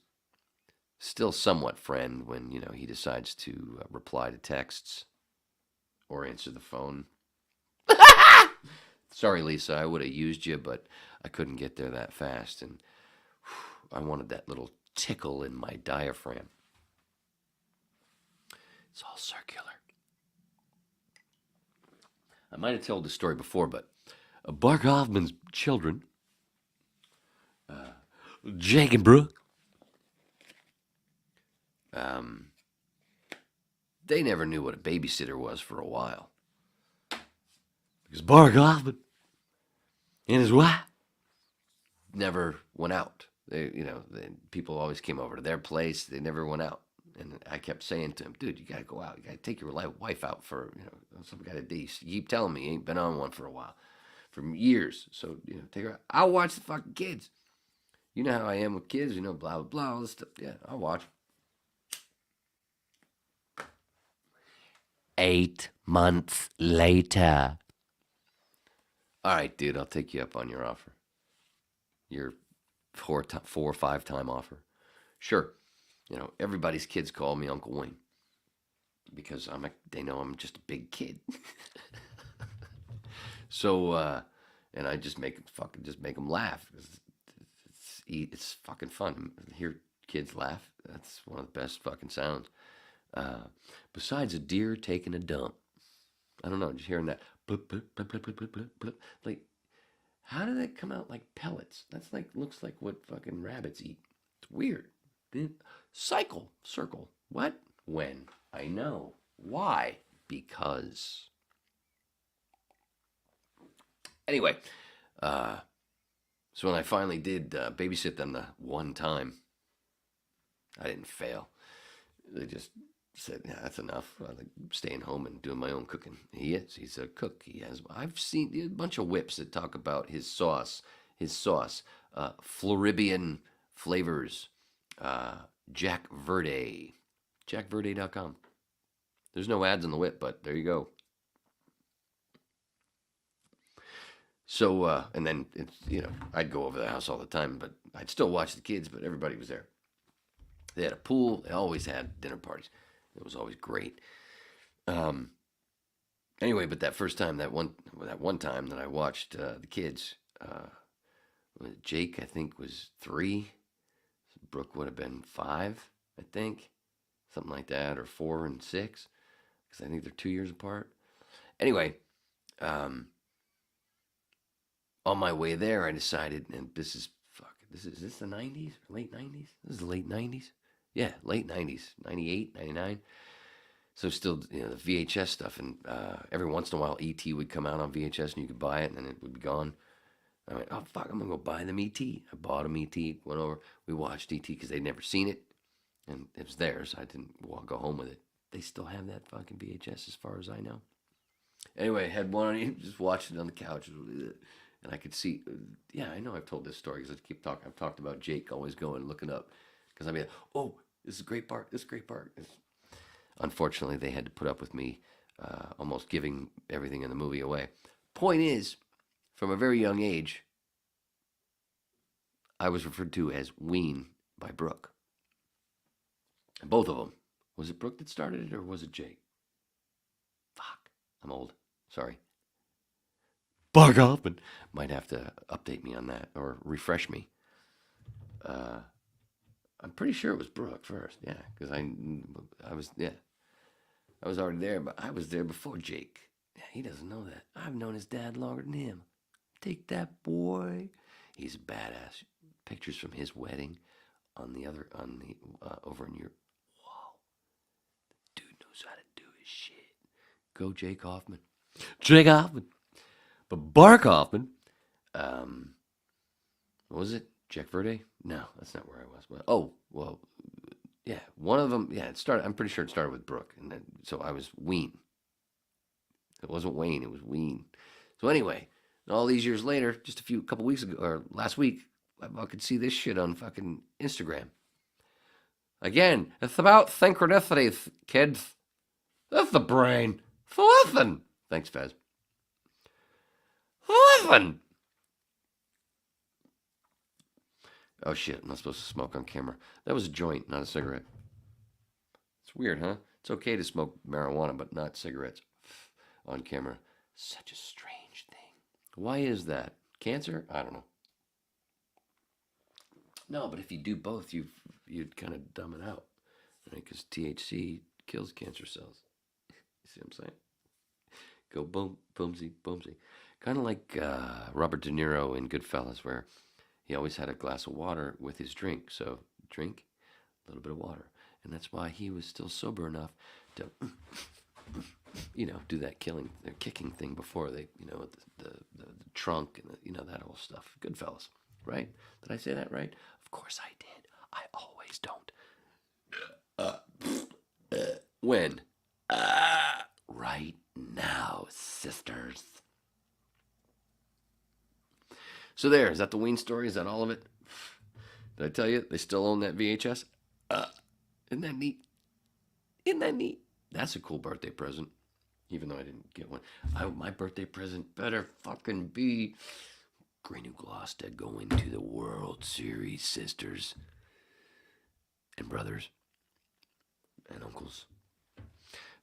still somewhat friend when, you know, he decides to reply to texts or answer the phone. Sorry, Lisa, I would have used you, but I couldn't get there that fast, and I wanted that little tickle in my diaphragm. It's all circular. I might have told the story before, but Bark Hoffman's children, Jake and Brooke, they never knew what a babysitter was for a while. Because Bark Hoffman and his wife never went out. People always came over to their place. They never went out. And I kept saying to him, dude, you got to go out. You got to take your wife out for, some kind of date. You keep telling me you ain't been on one for a while, for years. So, take her out. I'll watch the fucking kids. You know how I am with kids, blah, blah, blah, all this stuff. Yeah, I'll watch. 8 months later. All right, dude, I'll take you up on your offer. Your 4 or 5 time offer. Sure. You know, everybody's kids call me Uncle Wayne because they know I'm just a big kid. So, and I just make them laugh. It's fucking fun. Hear kids laugh. That's one of the best fucking sounds. Besides a deer taking a dump. I don't know, just hearing that. Blip, blip, blip, blip, blip, blip, blip. Like, how did that come out like pellets? That's like, looks like what fucking rabbits eat. It's weird. Circle. What? When? I know. Why? Because. Anyway, so when I finally did babysit them the one time, I didn't fail. They just said, "Yeah, that's enough. I like staying home and doing my own cooking." He's a cook. I've seen a bunch of whips that talk about his sauce, Floribian flavors, Jack Verde, jackverde.com. There's no ads on the whip, but there you go. So, and then, I'd go over the house all the time, but I'd still watch the kids, but everybody was there. They had a pool. They always had dinner parties. It was always great. Anyway, but that first time, that one time that I watched the kids, Jake, I think, was 3. Brooke would have been 5, I think. Something like that, or 4 and 6. Because I think they're 2 years apart. Anyway, on my way there, I decided, and is this the 90s? Late 90s? This is the late 90s? Yeah, late 90s. 98, 99. So still, the VHS stuff, and every once in a while, E.T. would come out on VHS, and you could buy it, and then it would be gone. I went, oh, fuck, I'm going to go buy them E.T. I bought them E.T., went over, we watched E.T. because they'd never seen it, and it was theirs. I didn't go home with it. They still have that fucking VHS as far as I know. Anyway, I had one on, just watched it on the couch, and I could see, yeah, I know I've told this story because I've talked about Jake always going and looking up, because I mean, oh, this is a great part, Unfortunately, they had to put up with me almost giving everything in the movie away. Point is, from a very young age, I was referred to as Ween by Brooke. Both of them. Was it Brooke that started it, or was it Jake? Fuck, I'm old. Sorry. Bug up, and might have to update me on that or refresh me. I'm pretty sure it was Brooke first, yeah, because I was already there, but I was there before Jake. Yeah, he doesn't know that. I've known his dad longer than him. Take that, boy. He's a badass. Pictures from his wedding over in Europe. Wow, the dude knows how to do his shit. Go, Jake Hoffman. Jake Hoffman. But Bark Hoffman, what was it? Jack Verde? No, that's not where I was. Well, yeah, one of them. Yeah, I'm pretty sure it started with Brooke, and then so I was Ween. It wasn't Wayne. It was Ween. So anyway, all these years later, just a couple weeks ago or last week, I could see this shit on fucking Instagram. Again, it's about synchronicity, kids. That's the brain. Listen. Thanks, Fez. Listen. Oh shit, I'm not supposed to smoke on camera. That was a joint, not a cigarette. It's weird, huh? It's okay to smoke marijuana, but not cigarettes on camera. Such a strange thing. Why is that? Cancer? I don't know. No, but if you do both, you'd kind of dumb it out, right? Because THC kills cancer cells. You see what I'm saying? Go boom, boomsy, boomsy. Kind of like Robert De Niro in Goodfellas, where he always had a glass of water with his drink. So drink, a little bit of water. And that's why he was still sober enough to, do that kicking thing before they, the trunk and, that whole stuff. Goodfellas, right? Did I say that right? Of course I did. I always don't. When? Right now, sisters. So there, is that the Ween story? Is that all of it? Did I tell you they still own that VHS? Isn't that neat? Isn't that neat? That's a cool birthday present. Even though I didn't get one. My birthday present better fucking be Grey New Gloucester going to the World Series, sisters and brothers and uncles.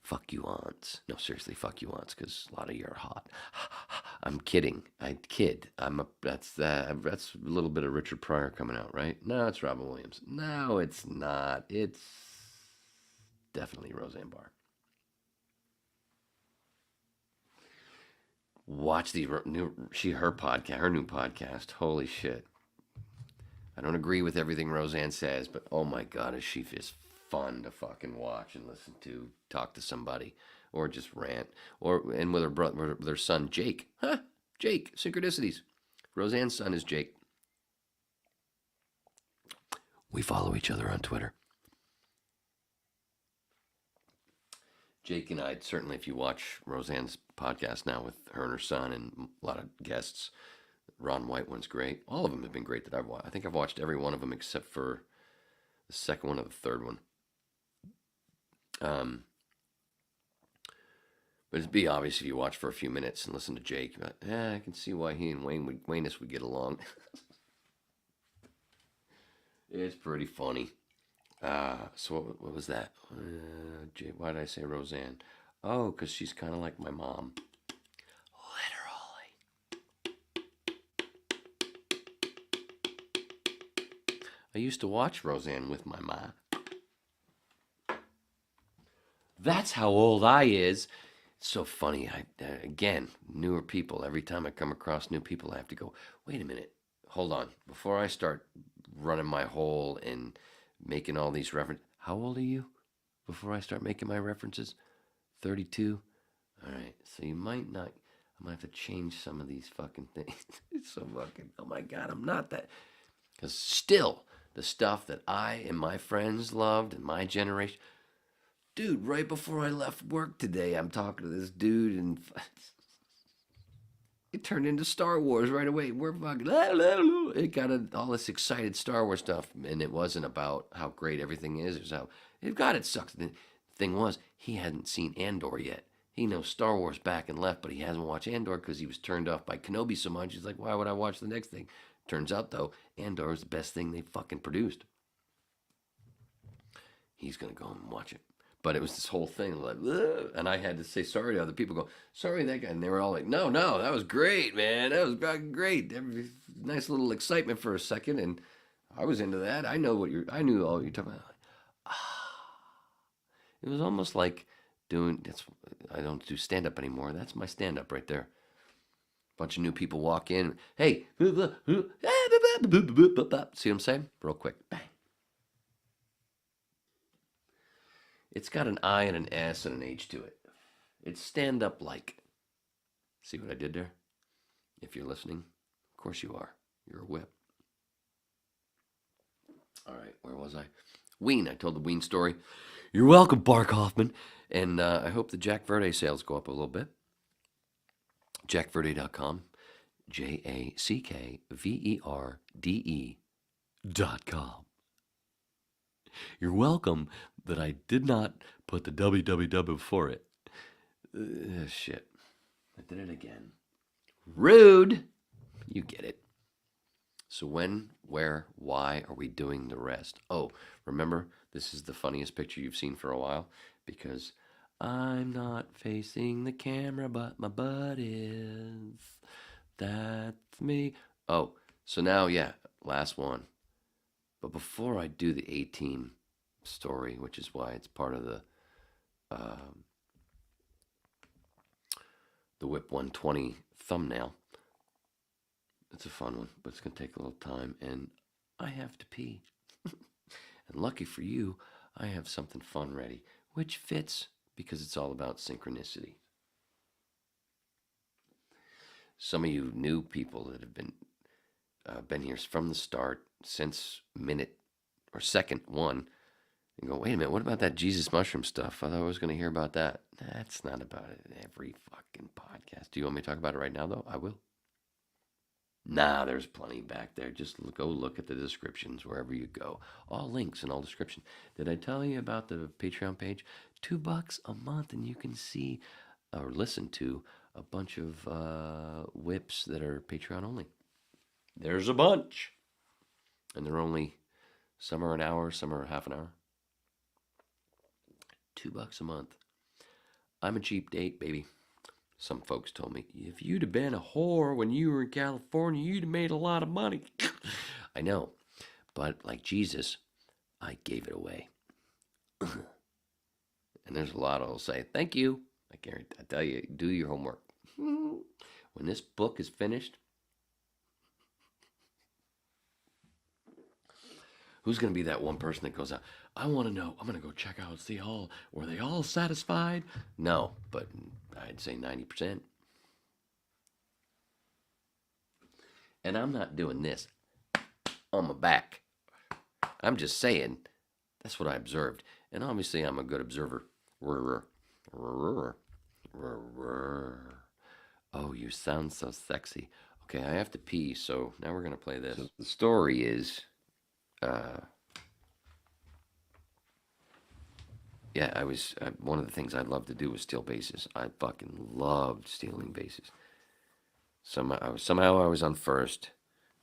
Fuck you, aunts. No, seriously, fuck you, aunts, because a lot of you are hot. I'm kidding. I kid. That's a little bit of Richard Pryor coming out, right? No, it's Robin Williams. No, it's not. It's definitely Roseanne Barr. Watch her podcast, her new podcast. Holy shit! I don't agree with everything Roseanne says, but oh my god, is she just fun to fucking watch and listen to, talk to somebody, or just rant, and with her brother, with her son Jake. Huh? Jake, synchronicities. Roseanne's son is Jake. We follow each other on Twitter. Jake and I, certainly, if you watch Roseanne's podcast now with her and her son and a lot of guests, Ron White one's great. All of them have been great that I've watched. I think I've watched every one of them except for the second one or the third one. But it'd be obvious if you watch for a few minutes and listen to Jake. But, I can see why he and Wayne would get along. It's pretty funny. So what was that? Why did I say Roseanne? Oh, because she's kind of like my mom. Literally. I used to watch Roseanne with my mom. That's how old I is. It's so funny. Again, newer people. Every time I come across new people, I have to go, wait a minute. Hold on. Before I start running my hole and making all these references. How old are you? Before I start making my references? 32? All right. So you might not. I might have to change some of these fucking things. It's so fucking. Oh my God, I'm not that. Because still, the stuff that I and my friends loved and my generation. Dude, right before I left work today, I'm talking to this dude and it turned into Star Wars right away. We're fucking, it got all this excited Star Wars stuff, and it wasn't about how great everything is. It was how, God, it sucks. The thing was, he hadn't seen Andor yet. He knows Star Wars back and left, but he hasn't watched Andor because he was turned off by Kenobi so much. He's like, why would I watch the next thing? Turns out, though, Andor is the best thing they fucking produced. He's going to go and watch it. But it was this whole thing, like, ugh, and I had to say sorry to other people. Go, sorry, that guy, and they were all like, no, that was great, man, that was fucking great. Nice little excitement for a second, and I was into that. I knew all you're talking about. It was almost like I don't do stand up anymore. That's my stand up right there. Bunch of new people walk in. Hey, see what I'm saying? Real quick, bang. It's got an I and an S and an H to it. It's stand-up like. See what I did there? If you're listening, of course you are. You're a whip. All right, where was I? Ween. I told the Ween story. You're welcome, Bark Hoffman. And I hope the Jack Verde sales go up a little bit. JackVerde.com. JackVerde.com. You're welcome that I did not put the www before it. Shit. I did it again. Rude. You get it. So when, where, why are we doing the rest? Oh, remember, this is the funniest picture you've seen for a while because I'm not facing the camera, but my butt is. That's me. Oh, so now, yeah, last one. But before I do the 18 story, which is why it's part of the Whip 120 thumbnail, it's a fun one, but it's going to take a little time, and I have to pee. And lucky for you, I have something fun ready, which fits because it's all about synchronicity. Some of you new people that have been here from the start, since minute or second one, and go, wait a minute, what about that Jesus mushroom stuff? I thought I was going to hear about that. That's not about it in every fucking podcast. Do you want me to talk about it right now, though? I will. Nah, there's plenty back there. Just go look at the descriptions wherever you go. All links and all descriptions. Did I tell you about the Patreon page? $2 a month, and you can see or listen to a bunch of whips that are Patreon only. There's a bunch. And they're only, some are an hour, some are half an hour. $2 a month. I'm a cheap date, baby. Some folks told me, if you'd have been a whore when you were in California, you'd have made a lot of money. I know. But like Jesus, I gave it away. And there's a lot who'll say, thank you. I guarantee, I tell you, do your homework. When this book is finished, who's going to be that one person that goes out, I want to know, I'm going to go check out, see all, were they all satisfied? No, but I'd say 90%. And I'm not doing this on my back. I'm just saying, that's what I observed. And obviously I'm a good observer. Oh, you sound so sexy. Okay, I have to pee, so now we're going to play this. So the story is, one of the things I'd love to do was steal bases. I fucking loved stealing bases. Somehow I was on first,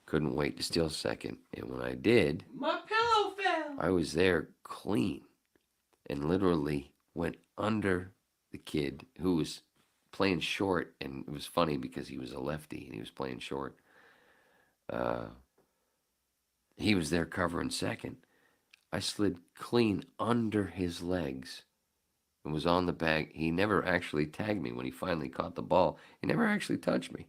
couldn't wait to steal second, and when I did, my pillow fell. I was there clean, and literally went under the kid who was playing short, and it was funny because he was a lefty and he was playing short. He was there covering second. I slid clean under his legs and was on the bag. He never actually tagged me when he finally caught the ball. He never actually touched me.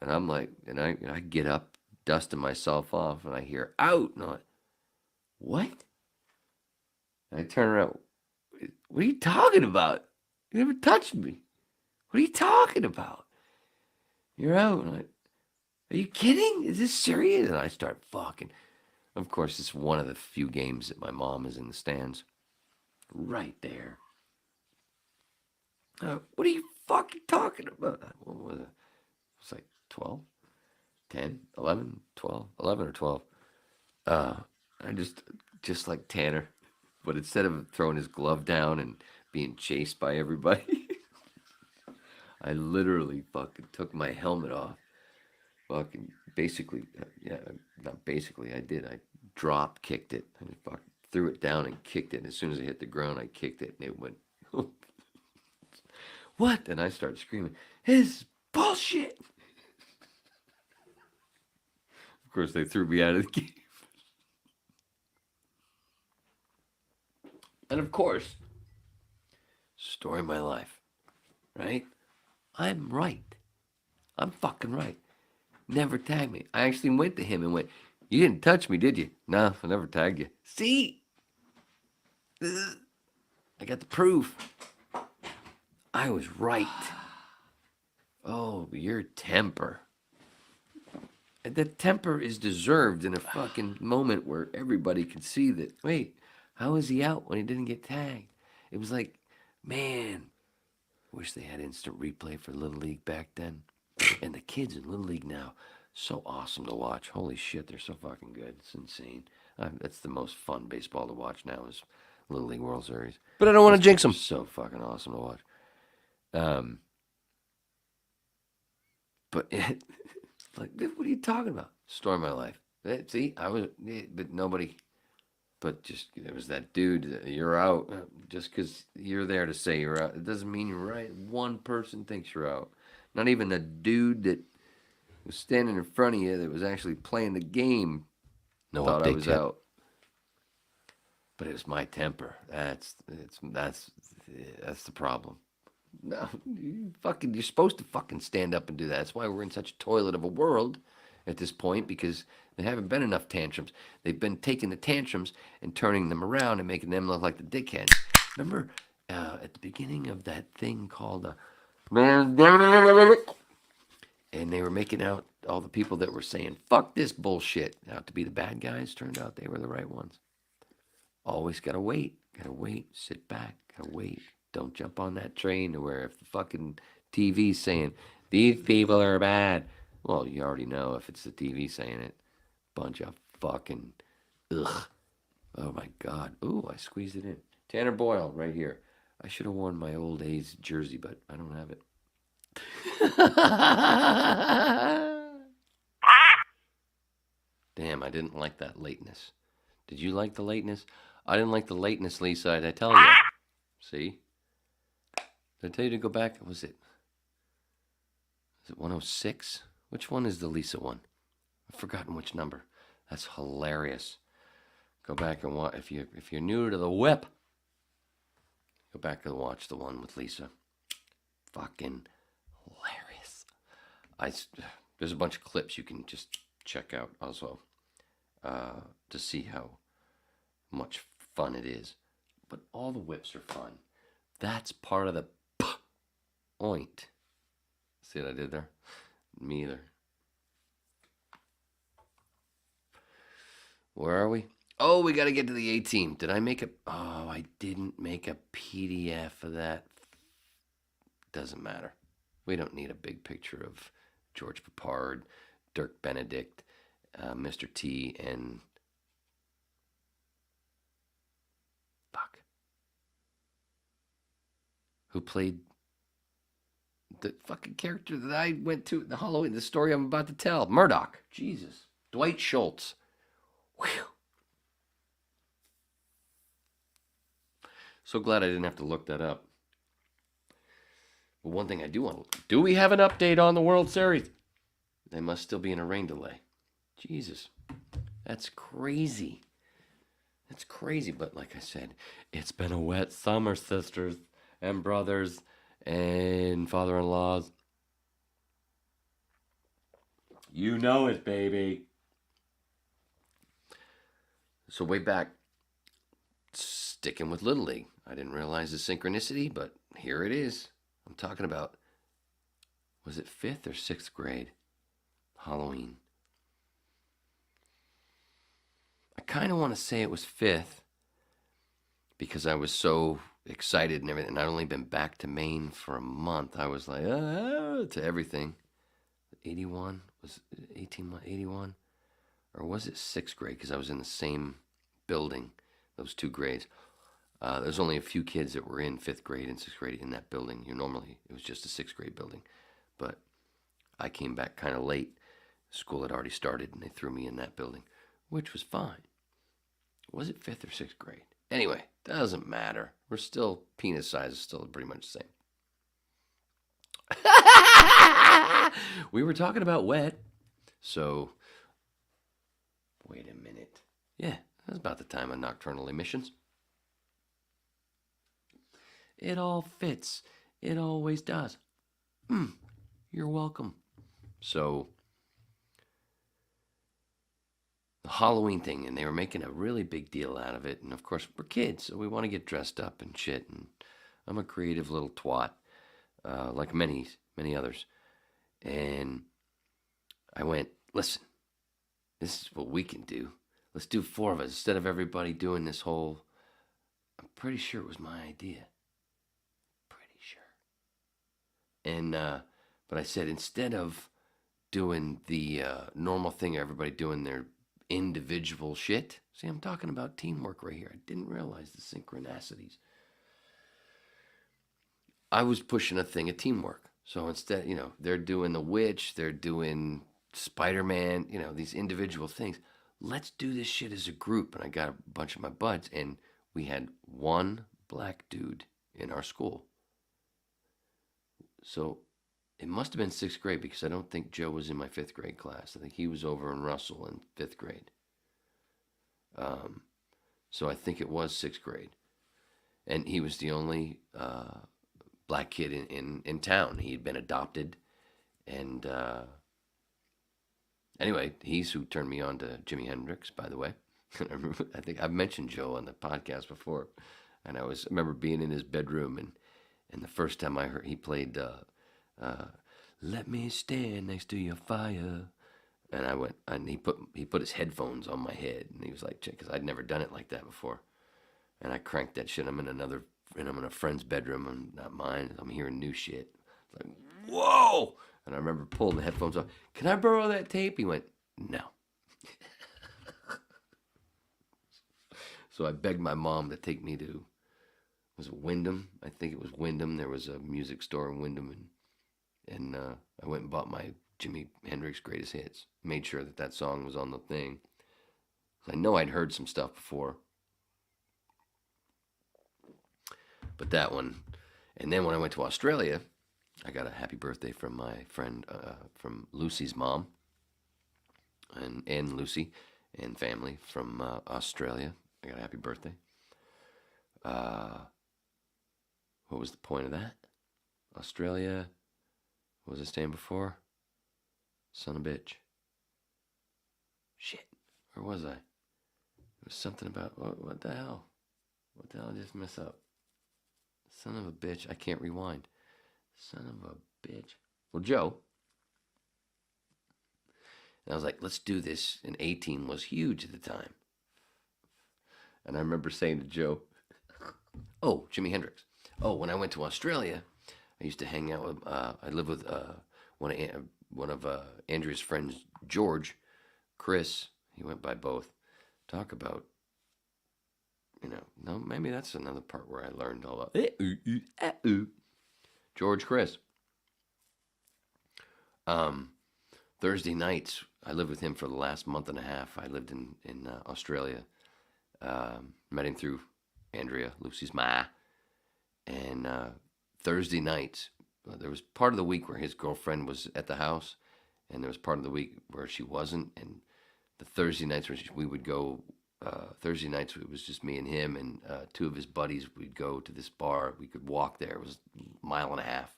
And I'm like, and I get up, dusting myself off, and I hear, out. And I'm like, what? And I turn around. What are you talking about? You never touched me. What are you talking about? You're out. And are you kidding? Is this serious? And I start fucking. Of course, it's one of the few games that my mom is in the stands. Right there. What are you fucking talking about? What was it? It was like 12, 10, 11, 12, 11 or 12. I just like Tanner. But instead of throwing his glove down and being chased by everybody, I literally fucking took my helmet off. Fucking basically, not basically, I did. I drop kicked it. I just fucking threw it down and kicked it. And as soon as I hit the ground, I kicked it and it went, what? And I started screaming, this is bullshit. Of course, they threw me out of the game. And of course, story of my life, right? I'm right. I'm fucking right. Never tagged me. I actually went to him and went, you didn't touch me, did you? No, I never tagged you. See? I got the proof. I was right. Oh, your temper. And the temper is deserved in a fucking moment where everybody can see that, wait, how is he out when he didn't get tagged? It was like, man, wish they had instant replay for Little League back then. And the kids in Little League now, so awesome to watch. Holy shit, they're so fucking good. It's insane. That's the most fun baseball to watch now is Little League World Series. But I don't want to jinx them. So fucking awesome to watch. But like, what are you talking about? Story of my life. See, but nobody. But just, there was that dude, you're out. Just because you're there to say you're out, it doesn't mean you're right. One person thinks you're out. Not even the dude that was standing in front of you that was actually playing the game thought I was out. But it was my temper. That's the problem. No, you're supposed to fucking stand up and do that. That's why we're in such a toilet of a world at this point, because there haven't been enough tantrums. They've been taking the tantrums and turning them around and making them look like the dickheads. Remember at the beginning of that thing called and they were making out all the people that were saying, fuck this bullshit, out to be the bad guys. Turned out they were the right ones. Always gotta wait, sit back, gotta wait. Don't jump on that train to where if the fucking TV's saying, these people are bad, well, you already know if it's the TV saying it. Bunch of fucking, ugh. Oh my God. Ooh, I squeezed it in. Tanner Boyle, right here. I should have worn my old A's jersey, but I don't have it. Damn, I didn't like that lateness. Did you like the lateness? I didn't like the lateness, Lisa. Did I tell you? See? Did I tell you to go back? Was it 106? Which one is the Lisa one? I've forgotten which number. That's hilarious. Go back and watch. If you're new to the whip, go back and watch the one with Lisa. Fucking hilarious. There's a bunch of clips you can just check out also to see how much fun it is. But all the whips are fun. That's part of the point. See what I did there? Me either. Where are we? Oh, we got to get to the A-Team. Did I make a... Oh, I didn't make a PDF of that. Doesn't matter. We don't need a big picture of George Papard, Dirk Benedict, Mr. T, and... Fuck. Who played the fucking character that I went to the Halloween, the story I'm about to tell. Murdoch. Jesus. Dwight Schultz. Whew. So glad I didn't have to look that up. But one thing I do want to... Do we have an update on the World Series? They must still be in a rain delay. Jesus. That's crazy. That's crazy. But like I said, it's been a wet summer, sisters and brothers and father-in-laws. You know it, baby. So way back, sticking with Little League. I didn't realize the synchronicity, but here it is. I'm talking about, was it 5th or 6th grade? Halloween. I kind of want to say it was 5th because I was so excited and everything. And I'd only been back to Maine for a month. I was like, to everything. 81? Was it 81? Or was it 6th grade? Because I was in the same building, those 2 grades. There's only a few kids that were in 5th grade and 6th grade in that building. Normally, it was just a 6th grade building. But I came back kind of late. School had already started, and they threw me in that building, which was fine. Was it 5th or 6th grade? Anyway, doesn't matter. We're still, penis size is still pretty much the same. We were talking about wet, so wait a minute. Yeah, that's about the time of nocturnal emissions. It all fits. It always does. You're welcome. So, the Halloween thing, and they were making a really big deal out of it. And of course, we're kids, so we want to get dressed up and shit. And I'm a creative little twat, like many others. And I went, listen, this is what we can do. Let's do 4 of us instead of everybody doing this whole. I'm pretty sure it was my idea. Pretty sure. And but I said instead of doing the normal thing, everybody doing their individual shit. See, I'm talking about teamwork right here. I didn't realize the synchronicities. I was pushing a thing of teamwork. So instead, they're doing the witch, they're doing Spider-Man, these individual things. Let's do this shit as a group. And I got a bunch of my buds, and we had one black dude in our school. So it must have been 6th grade because I don't think Joe was in my 5th grade class. I think he was over in Russell in 5th grade. So I think it was 6th grade. And he was the only black kid in town. He had been adopted. And anyway, he's who turned me on to Jimi Hendrix, by the way. I think I've mentioned Joe on the podcast before. And I remember being in his bedroom, and the first time I heard he played Let Me Stand Next to Your Fire. And I went, and he put his headphones on my head, and he was like, because I'd never done it like that before. And I cranked that shit. I'm in a friend's bedroom, and not mine. I'm hearing new shit. It's like, whoa! And I remember pulling the headphones off. Can I borrow that tape? He went, no. So I begged my mom to take me to Was it Wyndham? I think it was Wyndham. There was a music store in Wyndham, and I went and bought my Jimi Hendrix Greatest Hits. Made sure that song was on the thing. I know I'd heard some stuff before, but that one. And then when I went to Australia, I got a happy birthday from my friend, from Lucy's mom, and Lucy, and family from Australia. I got a happy birthday. What was the point of that? Australia. What was I saying before? Son of a bitch. Shit. Where was I? It was something about what the hell? What the hell did I just mess up? Son of a bitch. I can't rewind. Son of a bitch. Well, Joe. And I was like, let's do this. And A-Team was huge at the time. And I remember saying to Joe, oh, Jimi Hendrix. Oh, when I went to Australia, I used to hang out with, I lived with one of Andrea's friends, George, Chris. He went by both. Talk about, no, maybe that's another part where I learned all about George, Chris. Thursday nights, I lived with him for the last month and a half. I lived in Australia. Met him through Andrea, Lucy's ma. And Thursday nights, there was part of the week where his girlfriend was at the house, and there was part of the week where she wasn't. And the Thursday nights where we would go, Thursday nights it was just me and him, and two of his buddies. We'd go to this bar. We could walk there. It was a mile and a half.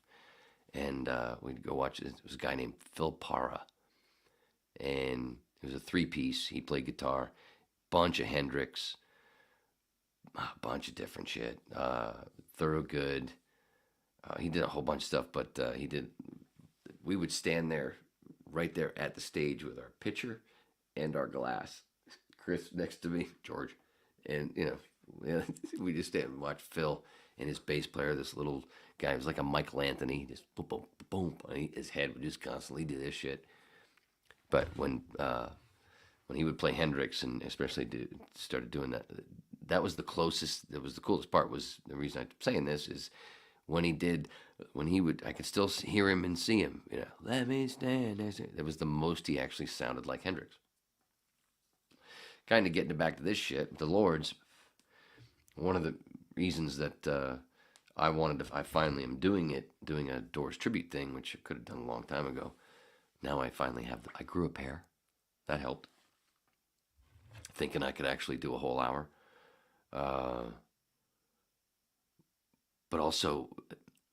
And we'd go watch it. It was a guy named Phil Parra. And it was a three-piece. He played guitar, bunch of Hendrix, a bunch of different shit. Thorogood. He did a whole bunch of stuff, but we would stand there, right there at the stage with our pitcher and our glass. Chris next to me, George. And, we just stand and watch Phil and his bass player, this little guy. He was like a Michael Anthony, just boom, boom, boom. His head would just constantly do this shit. But when he would play Hendrix, and especially started doing that, that was the closest. That was the coolest part. Was the reason I'm saying this is when he would, I could still hear him and see him. Let me stand. That was the most he actually sounded like Hendrix. Kind of getting back to this shit, the Lords. One of the reasons that I finally am doing a Doors tribute thing, which I could have done a long time ago. Now I finally have. I grew a pair. That helped. Thinking I could actually do a whole hour. But also,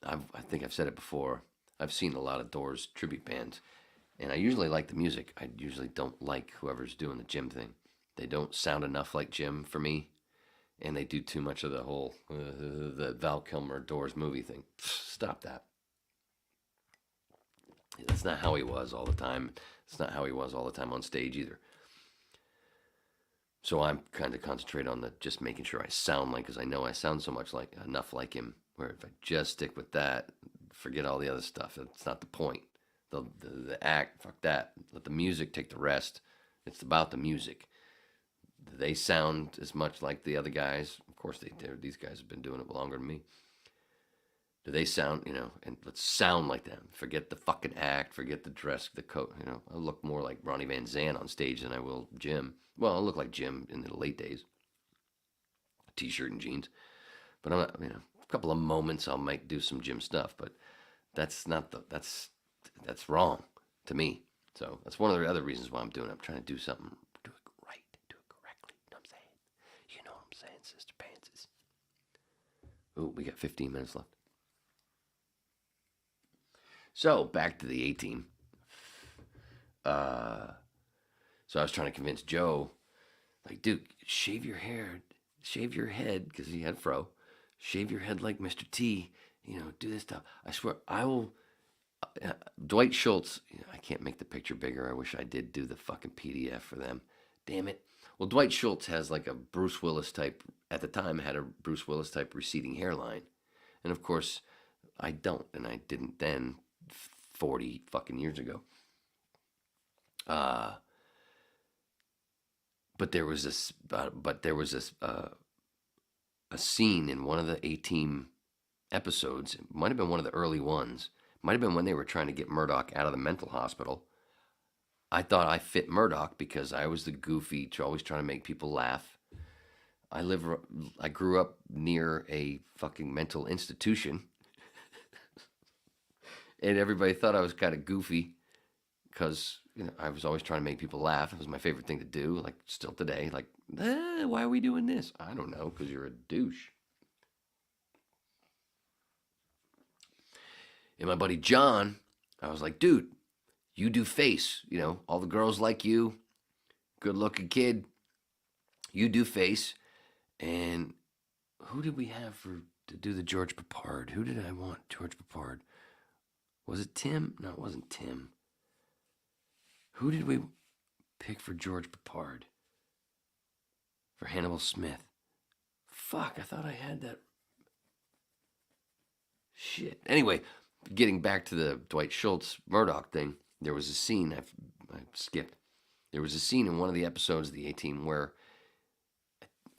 I think I've said it before. I've seen a lot of Doors tribute bands, and I usually like the music. I usually don't like whoever's doing the Jim thing. They don't sound enough like Jim for me, and they do too much of the whole the Val Kilmer Doors movie thing. Stop that. That's not how he was all the time. It's not how he was all the time on stage either. So I'm kind of concentrate on just making sure I sound like, because I know I sound so much like enough like him. Where if I just stick with that, forget all the other stuff. That's not the point. The act, fuck that. Let the music take the rest. It's about the music. Do they sound as much like the other guys? Of course they do. These guys have been doing it longer than me. Do they sound, and let's sound like them. Forget the fucking act, forget the dress, the coat, I look more like Ronnie Van Zant on stage than I will Jim. Well, I look like Jim in the late days. T-shirt and jeans. But I'm not, a couple of moments I might do some Jim stuff, but that's not that's wrong to me. So that's one of the other reasons why I'm doing it. I'm trying to do something, do it right, do it correctly. You know what I'm saying? You know what I'm saying, Sister Pantses. Ooh, we got 15 minutes left. So, back to the A-Team. So I was trying to convince Joe, like, dude, shave your hair, shave your head, because he had fro, shave your head like Mr. T, do this stuff. I swear, I will, Dwight Schultz, I can't make the picture bigger. I wish I did do the fucking PDF for them. Damn it. Well, Dwight Schultz has like a Bruce Willis type, at the time had a Bruce Willis type receding hairline. And of course, I don't, and I didn't then, 40 fucking years ago. But there was this a scene in one of the A-Team episodes. It might have been one of the early ones. Might have been when they were trying to get Murdoch out of the mental hospital. I thought I fit Murdoch because I was the goofy, always trying to make people laugh. I grew up near a fucking mental institution, and everybody thought I was kind of goofy because I was always trying to make people laugh. It was my favorite thing to do, like still today. Like, why are we doing this? I don't know, because you're a douche. And my buddy John, I was like, dude, you do face. All the girls like you, good looking kid. You do face. And who did we have to do the George Peppard? Who did I want? George Peppard. Was it Tim? No, it wasn't Tim. Who did we pick for George Peppard? For Hannibal Smith. Fuck, I thought I had that. Shit. Anyway, getting back to the Dwight Schultz Murdoch thing, there was a scene, I skipped. There was a scene in one of the episodes of the A-Team where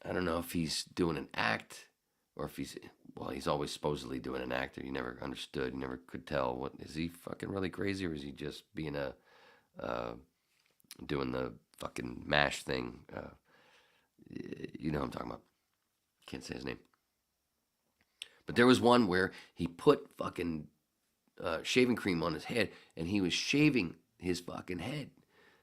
I don't know if he's doing an act or if he's always supposedly doing an act. You never understood, you never could tell. Is he fucking really crazy or is he just being doing the fucking MASH thing? You know what I'm talking about. Can't say his name. But there was one where he put fucking shaving cream on his head and he was shaving his fucking head.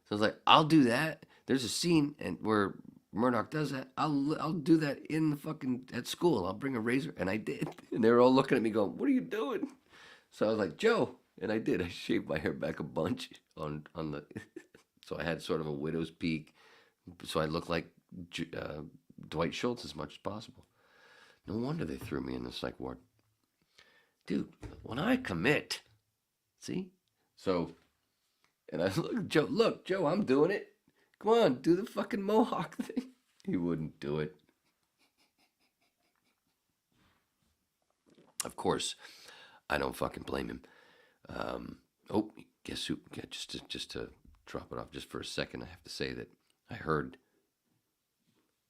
So I was like, I'll do that. There's a scene where Murdoch does that. I'll do that in the fucking at school. I'll bring a razor, and I did. And they were all looking at me, going, "What are you doing?" So I was like, "Joe," and I did. I shaved my hair back a bunch on the, so I had sort of a widow's peak, so I looked like Dwight Schultz as much as possible. No wonder they threw me in the psych ward, dude. When I commit, see, so, and I look, Joe, I'm doing it. Come on, do the fucking mohawk thing. He wouldn't do it. Of course, I don't fucking blame him. Guess who? Yeah, just to drop it off just for a second, I have to say that I heard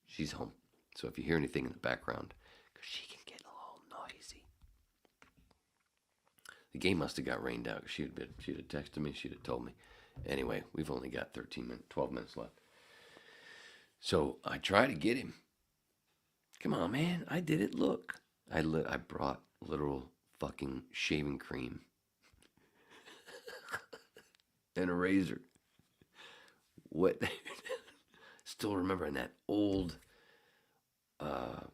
she's home. So if you hear anything in the background, because she can get a little noisy. The game must have got rained out. She'd have texted me. She'd have told me. Anyway, we've only got 12 minutes left. So I try to get him. Come on, man. I did it. Look. I brought literal fucking shaving cream and a razor. What? Still remembering that old, because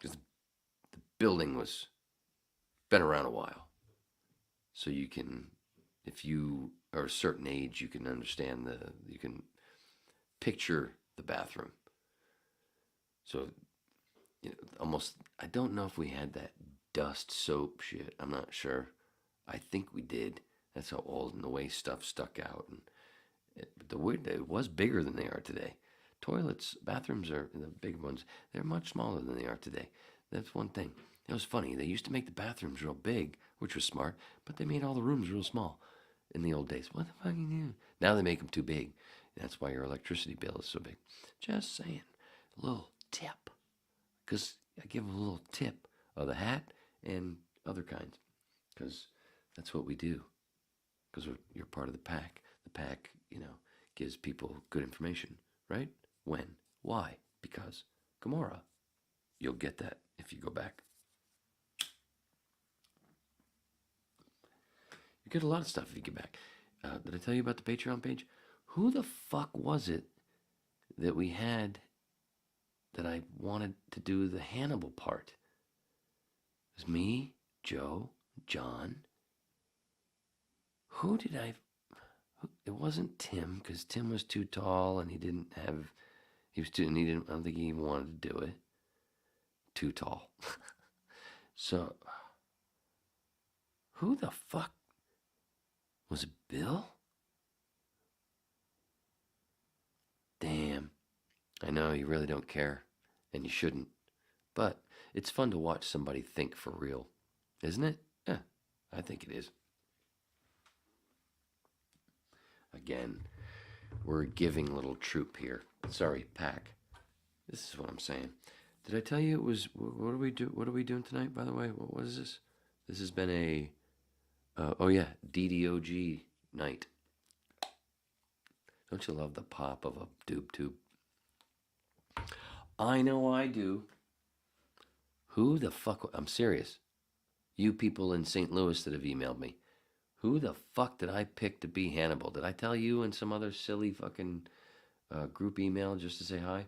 the building was been around a while. So you can, if you are a certain age, you can understand you can picture the bathroom. So, almost, I don't know if we had that dust soap shit. I'm not sure. I think we did. That's how old and the way stuff stuck out. And it was bigger than they are today. Toilets, bathrooms are the big ones. They're much smaller than they are today. That's one thing. It was funny. They used to make the bathrooms real big, which was smart, but they made all the rooms real small in the old days. What the fuck are you doing? Now they make them too big. That's why your electricity bill is so big. Just saying. A little tip. Because I give a little tip of the hat and other kinds. Because that's what we do. Because you're part of the pack. The pack, gives people good information, right? When? Why? Because Gamora. You'll get that if you go back. You get a lot of stuff if you get back. Did I tell you about the Patreon page? Who the fuck was it that we had that I wanted to do the Hannibal part? It was me, Joe, John. Who did I... It wasn't Tim, because Tim was too tall and he didn't have... He was too... And he didn't... I don't think he even wanted to do it. Too tall. So... Who the fuck... Was it Bill? Damn. I know you really don't care, and you shouldn't. But it's fun to watch somebody think for real, isn't it? Yeah, I think it is. Again, we're a giving little troop here. Sorry, pack. This is what I'm saying. Did I tell you it was? What do we do? What are we doing tonight? By the way, what is this? This has been a. Oh yeah, DDOG night. Don't you love the pop of a doob tube? I know I do. Who the fuck? I'm serious. You people in St. Louis that have emailed me. Who the fuck did I pick to be Hannibal? Did I tell you in some other silly fucking group email just to say hi?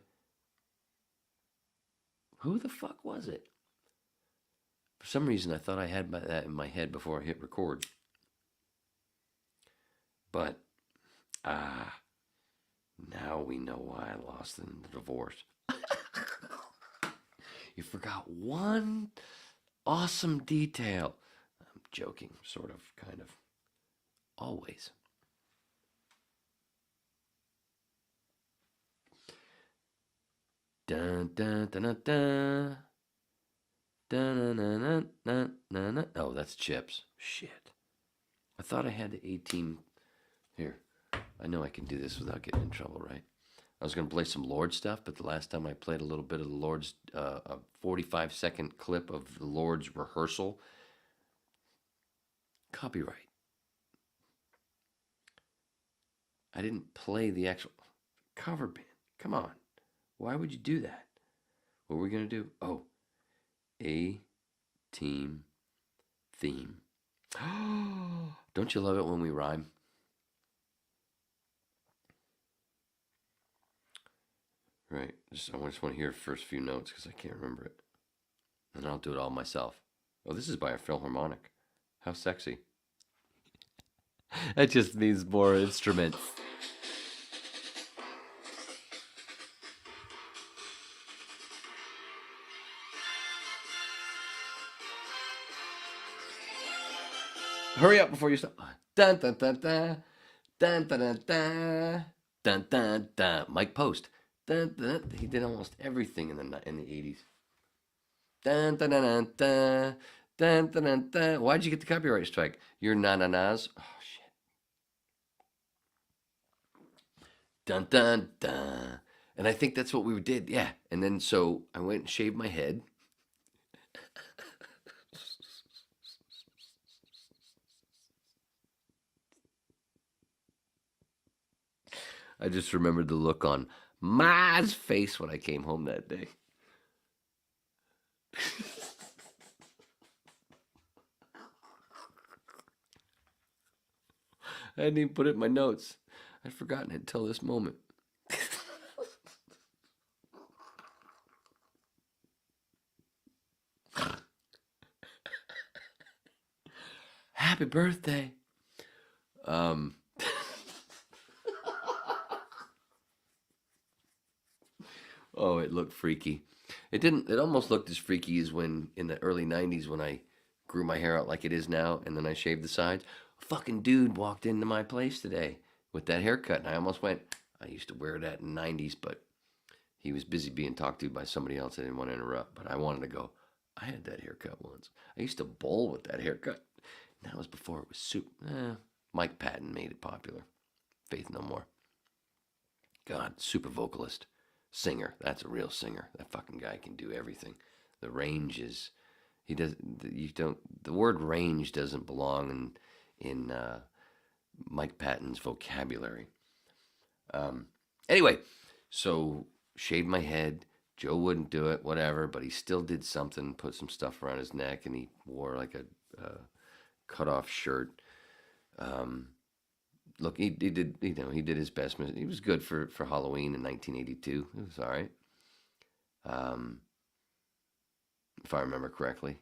Who the fuck was it? For some reason, I thought I had that in my head before I hit record. But, now we know why I lost in the divorce. You forgot one awesome detail. I'm joking, sort of, kind of. Always. Dun dun dun dun dun. Dun, dun, dun, dun, dun, dun. Oh, that's Chips. Shit. I thought I had the 18. Here. I know I can do this without getting in trouble, right? I was going to play some Lord stuff, but the last time I played a little bit of the Lord's, a 45-second clip of the Lord's rehearsal. Copyright. I didn't play the actual cover band. Come on. Why would you do that? What were we going to do? Oh. A team theme. Don't you love it when we rhyme? Right. I just want to hear the first few notes because I can't remember it. And I'll do it all myself. Oh, this is by a Philharmonic. How sexy. That just means more instruments. Hurry up before you stop. Dun dun dun dun. Dun dun dun dun. Dun dun dun. Mike Post. Dun, dun, dun. He did almost everything in the 80s. Dun dun dun dun dun. Dun dun dun dun. Why'd you get the copyright strike? Your na-na-nas. Oh shit. Dun dun dun. And I think that's what we did. Yeah. And then so I went and shaved my head. I just remembered the look on Ma's face when I came home that day. I didn't even put it in my notes. I'd forgotten it until this moment. Happy birthday. Oh, it looked freaky. It didn't. It almost looked as freaky as when in the early '90s when I grew my hair out like it is now, and then I shaved the sides. A fucking dude walked into my place today with that haircut, and I almost went. I used to wear that in the '90s, but he was busy being talked to by somebody else. I didn't want to interrupt, but I wanted to go. I had that haircut once. I used to bowl with that haircut. And that was before it was soup. Mike Patton made it popular. Faith No More. God, super vocalist. Singer. That's a real singer. That fucking guy can do everything. The range is, he does. You don't. The word range doesn't belong in Mike Patton's vocabulary. Anyway, so shaved my head. Joe wouldn't do it, whatever, but he still did something. Put some stuff around his neck, and he wore like a cut off shirt. Look, he did, he did his best. He was good for Halloween in 1982. It was all right, if I remember correctly.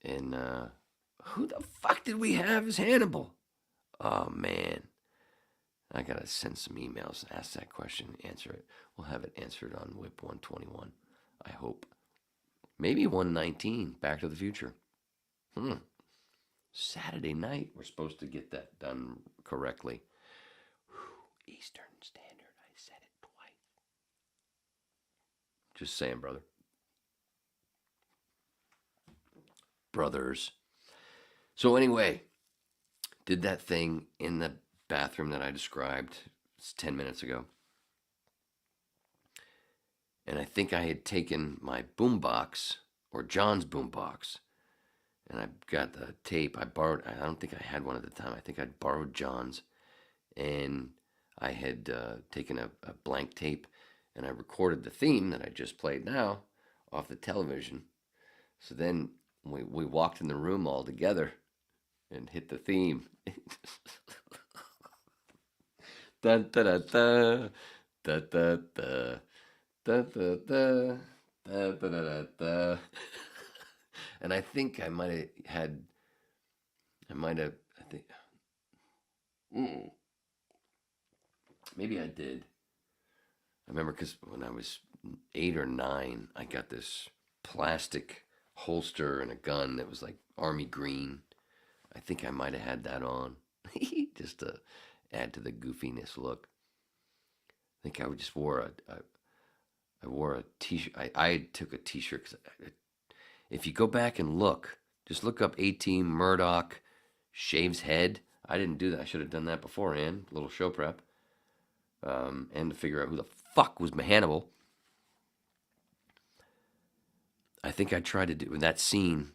And who the fuck did we have as Hannibal? Oh man, I gotta send some emails, ask that question, answer it. We'll have it answered on Whip 121. I hope. Maybe 119. Back to the Future. Saturday night, we're supposed to get that done correctly. Eastern Standard, I said it twice. Just saying, brother. Brothers. So anyway, did that thing in the bathroom that I described 10 minutes ago. And I think I had taken my boombox, or John's boombox, and I got the tape. I don't think I had one at the time. I think I'd borrowed John's, and I had taken a blank tape, and I recorded the theme that I just played now off the television. So then we walked in the room all together and hit the theme. Da da da da da da da da da da da da da. And I think I might have I think maybe I did. I remember because when I was 8 or 9, I got this plastic holster and a gun that was like army green. I think I might have had that on, just to add to the goofiness look. I think I just wore I wore a t-shirt. I took a t-shirt because if you go back and just look up A-Team Murdoch shaves head. I didn't do that. I should have done that beforehand. A little show prep, and to figure out who the fuck was Hannibal. I think I tried to do in that scene.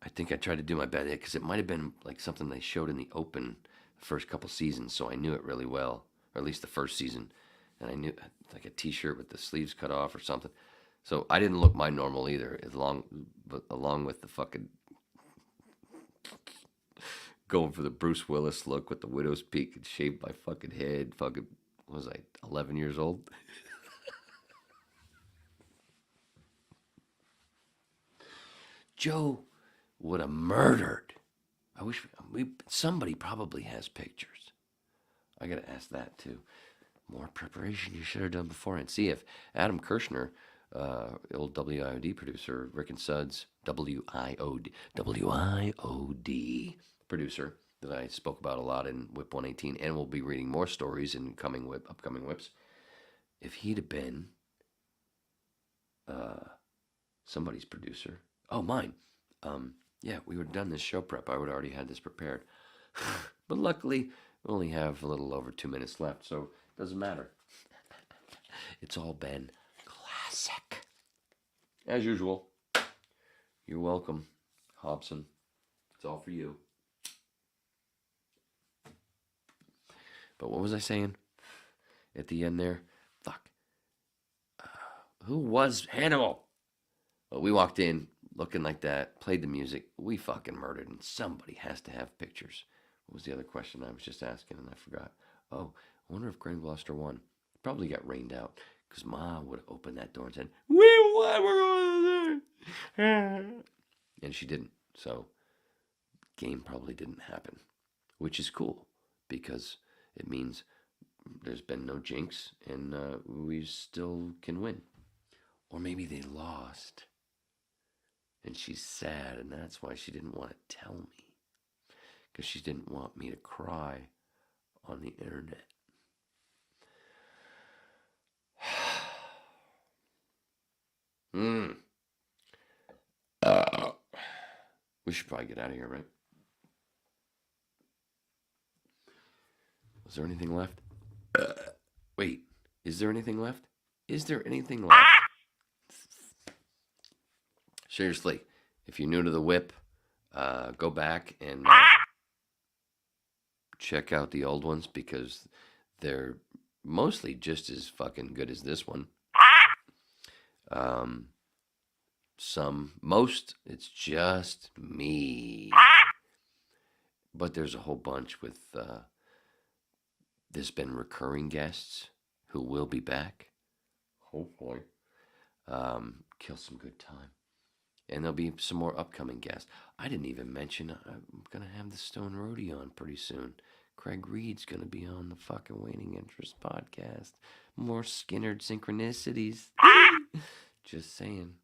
I think I tried to do my best because it might have been like something they showed in the open the first couple seasons, so I knew it really well, or at least the first season, and I knew like a T-shirt with the sleeves cut off or something. So I didn't look my normal either, along with the fucking going for the Bruce Willis look with the widow's peak and shaved my fucking head. Fucking, what was I, 11 years old? Joe would have murdered. I wish somebody probably has pictures. I gotta ask that too. More preparation you should have done before, and see if Adam Kirshner, old WIOD producer, Rick and Suds WIOD producer that I spoke about a lot in Whip 118, and we'll be reading more stories in upcoming whips. If he'd have been somebody's producer, mine. Yeah, we would have done this show prep. I would have already had this prepared. But luckily, we only have a little over 2 minutes left, so it doesn't matter. It's all been classic. As usual. You're welcome, Hobson. It's all for you. But what was I saying at the end there? Fuck. Who was Hannibal? Well, we walked in looking like that, played the music. We fucking murdered, and somebody has to have pictures. What was the other question I was just asking, and I forgot? Oh, I wonder if Grand Gloucester won. Probably got rained out, because Ma would have opened that door and said, "We won, we're going there." And she didn't, so game probably didn't happen, which is cool, because it means there's been no jinx, and we still can win. Or maybe they lost, and she's sad, and that's why she didn't want to tell me, because she didn't want me to cry on the internet. We should probably get out of here, right? Was there anything left? Wait, is there anything left? Is there anything left? Seriously, if you're new to the whip, go back and check out the old ones, because they're mostly just as fucking good as this one. Most, it's just me. But there's a whole bunch with, there's been recurring guests who will be back. Hopefully. Kill some good time. And there'll be some more upcoming guests. I didn't even mention I'm going to have the Stone Roadie on pretty soon. Craig Reed's going to be on the fucking Waning Interest podcast. More Skinnerd synchronicities. Just saying.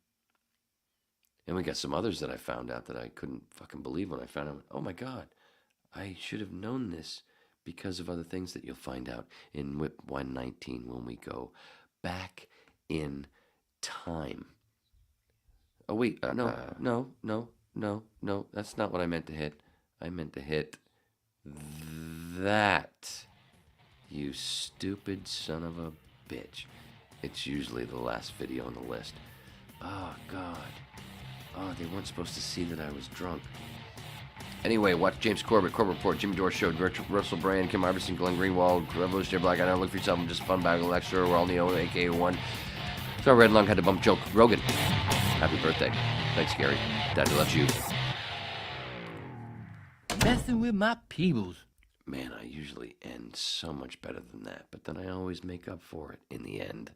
And we got some others that I found out that I couldn't fucking believe when I found out. Oh my God, I should have known this because of other things that you'll find out in Whip 119 when we go back in time. Oh wait, no, that's not what I meant to hit. I meant to hit that. You stupid son of a bitch. It's usually the last video on the list. Oh, God. Oh, they weren't supposed to see that I was drunk. Anyway, watch James Corbett, Corbett Report, Jimmy Dore Show, Russell Brand, Kim Iverson, Glenn Greenwald, Revolutionary Black. I don't look for yourself. I'm just a fun bag of lecturer. We're all Neo, aka one. So Red Lung had to bump joke. Rogan, happy birthday. Thanks, Gary. Daddy loves you. Messing with my peebles. Man, I usually end so much better than that, but then I always make up for it in the end.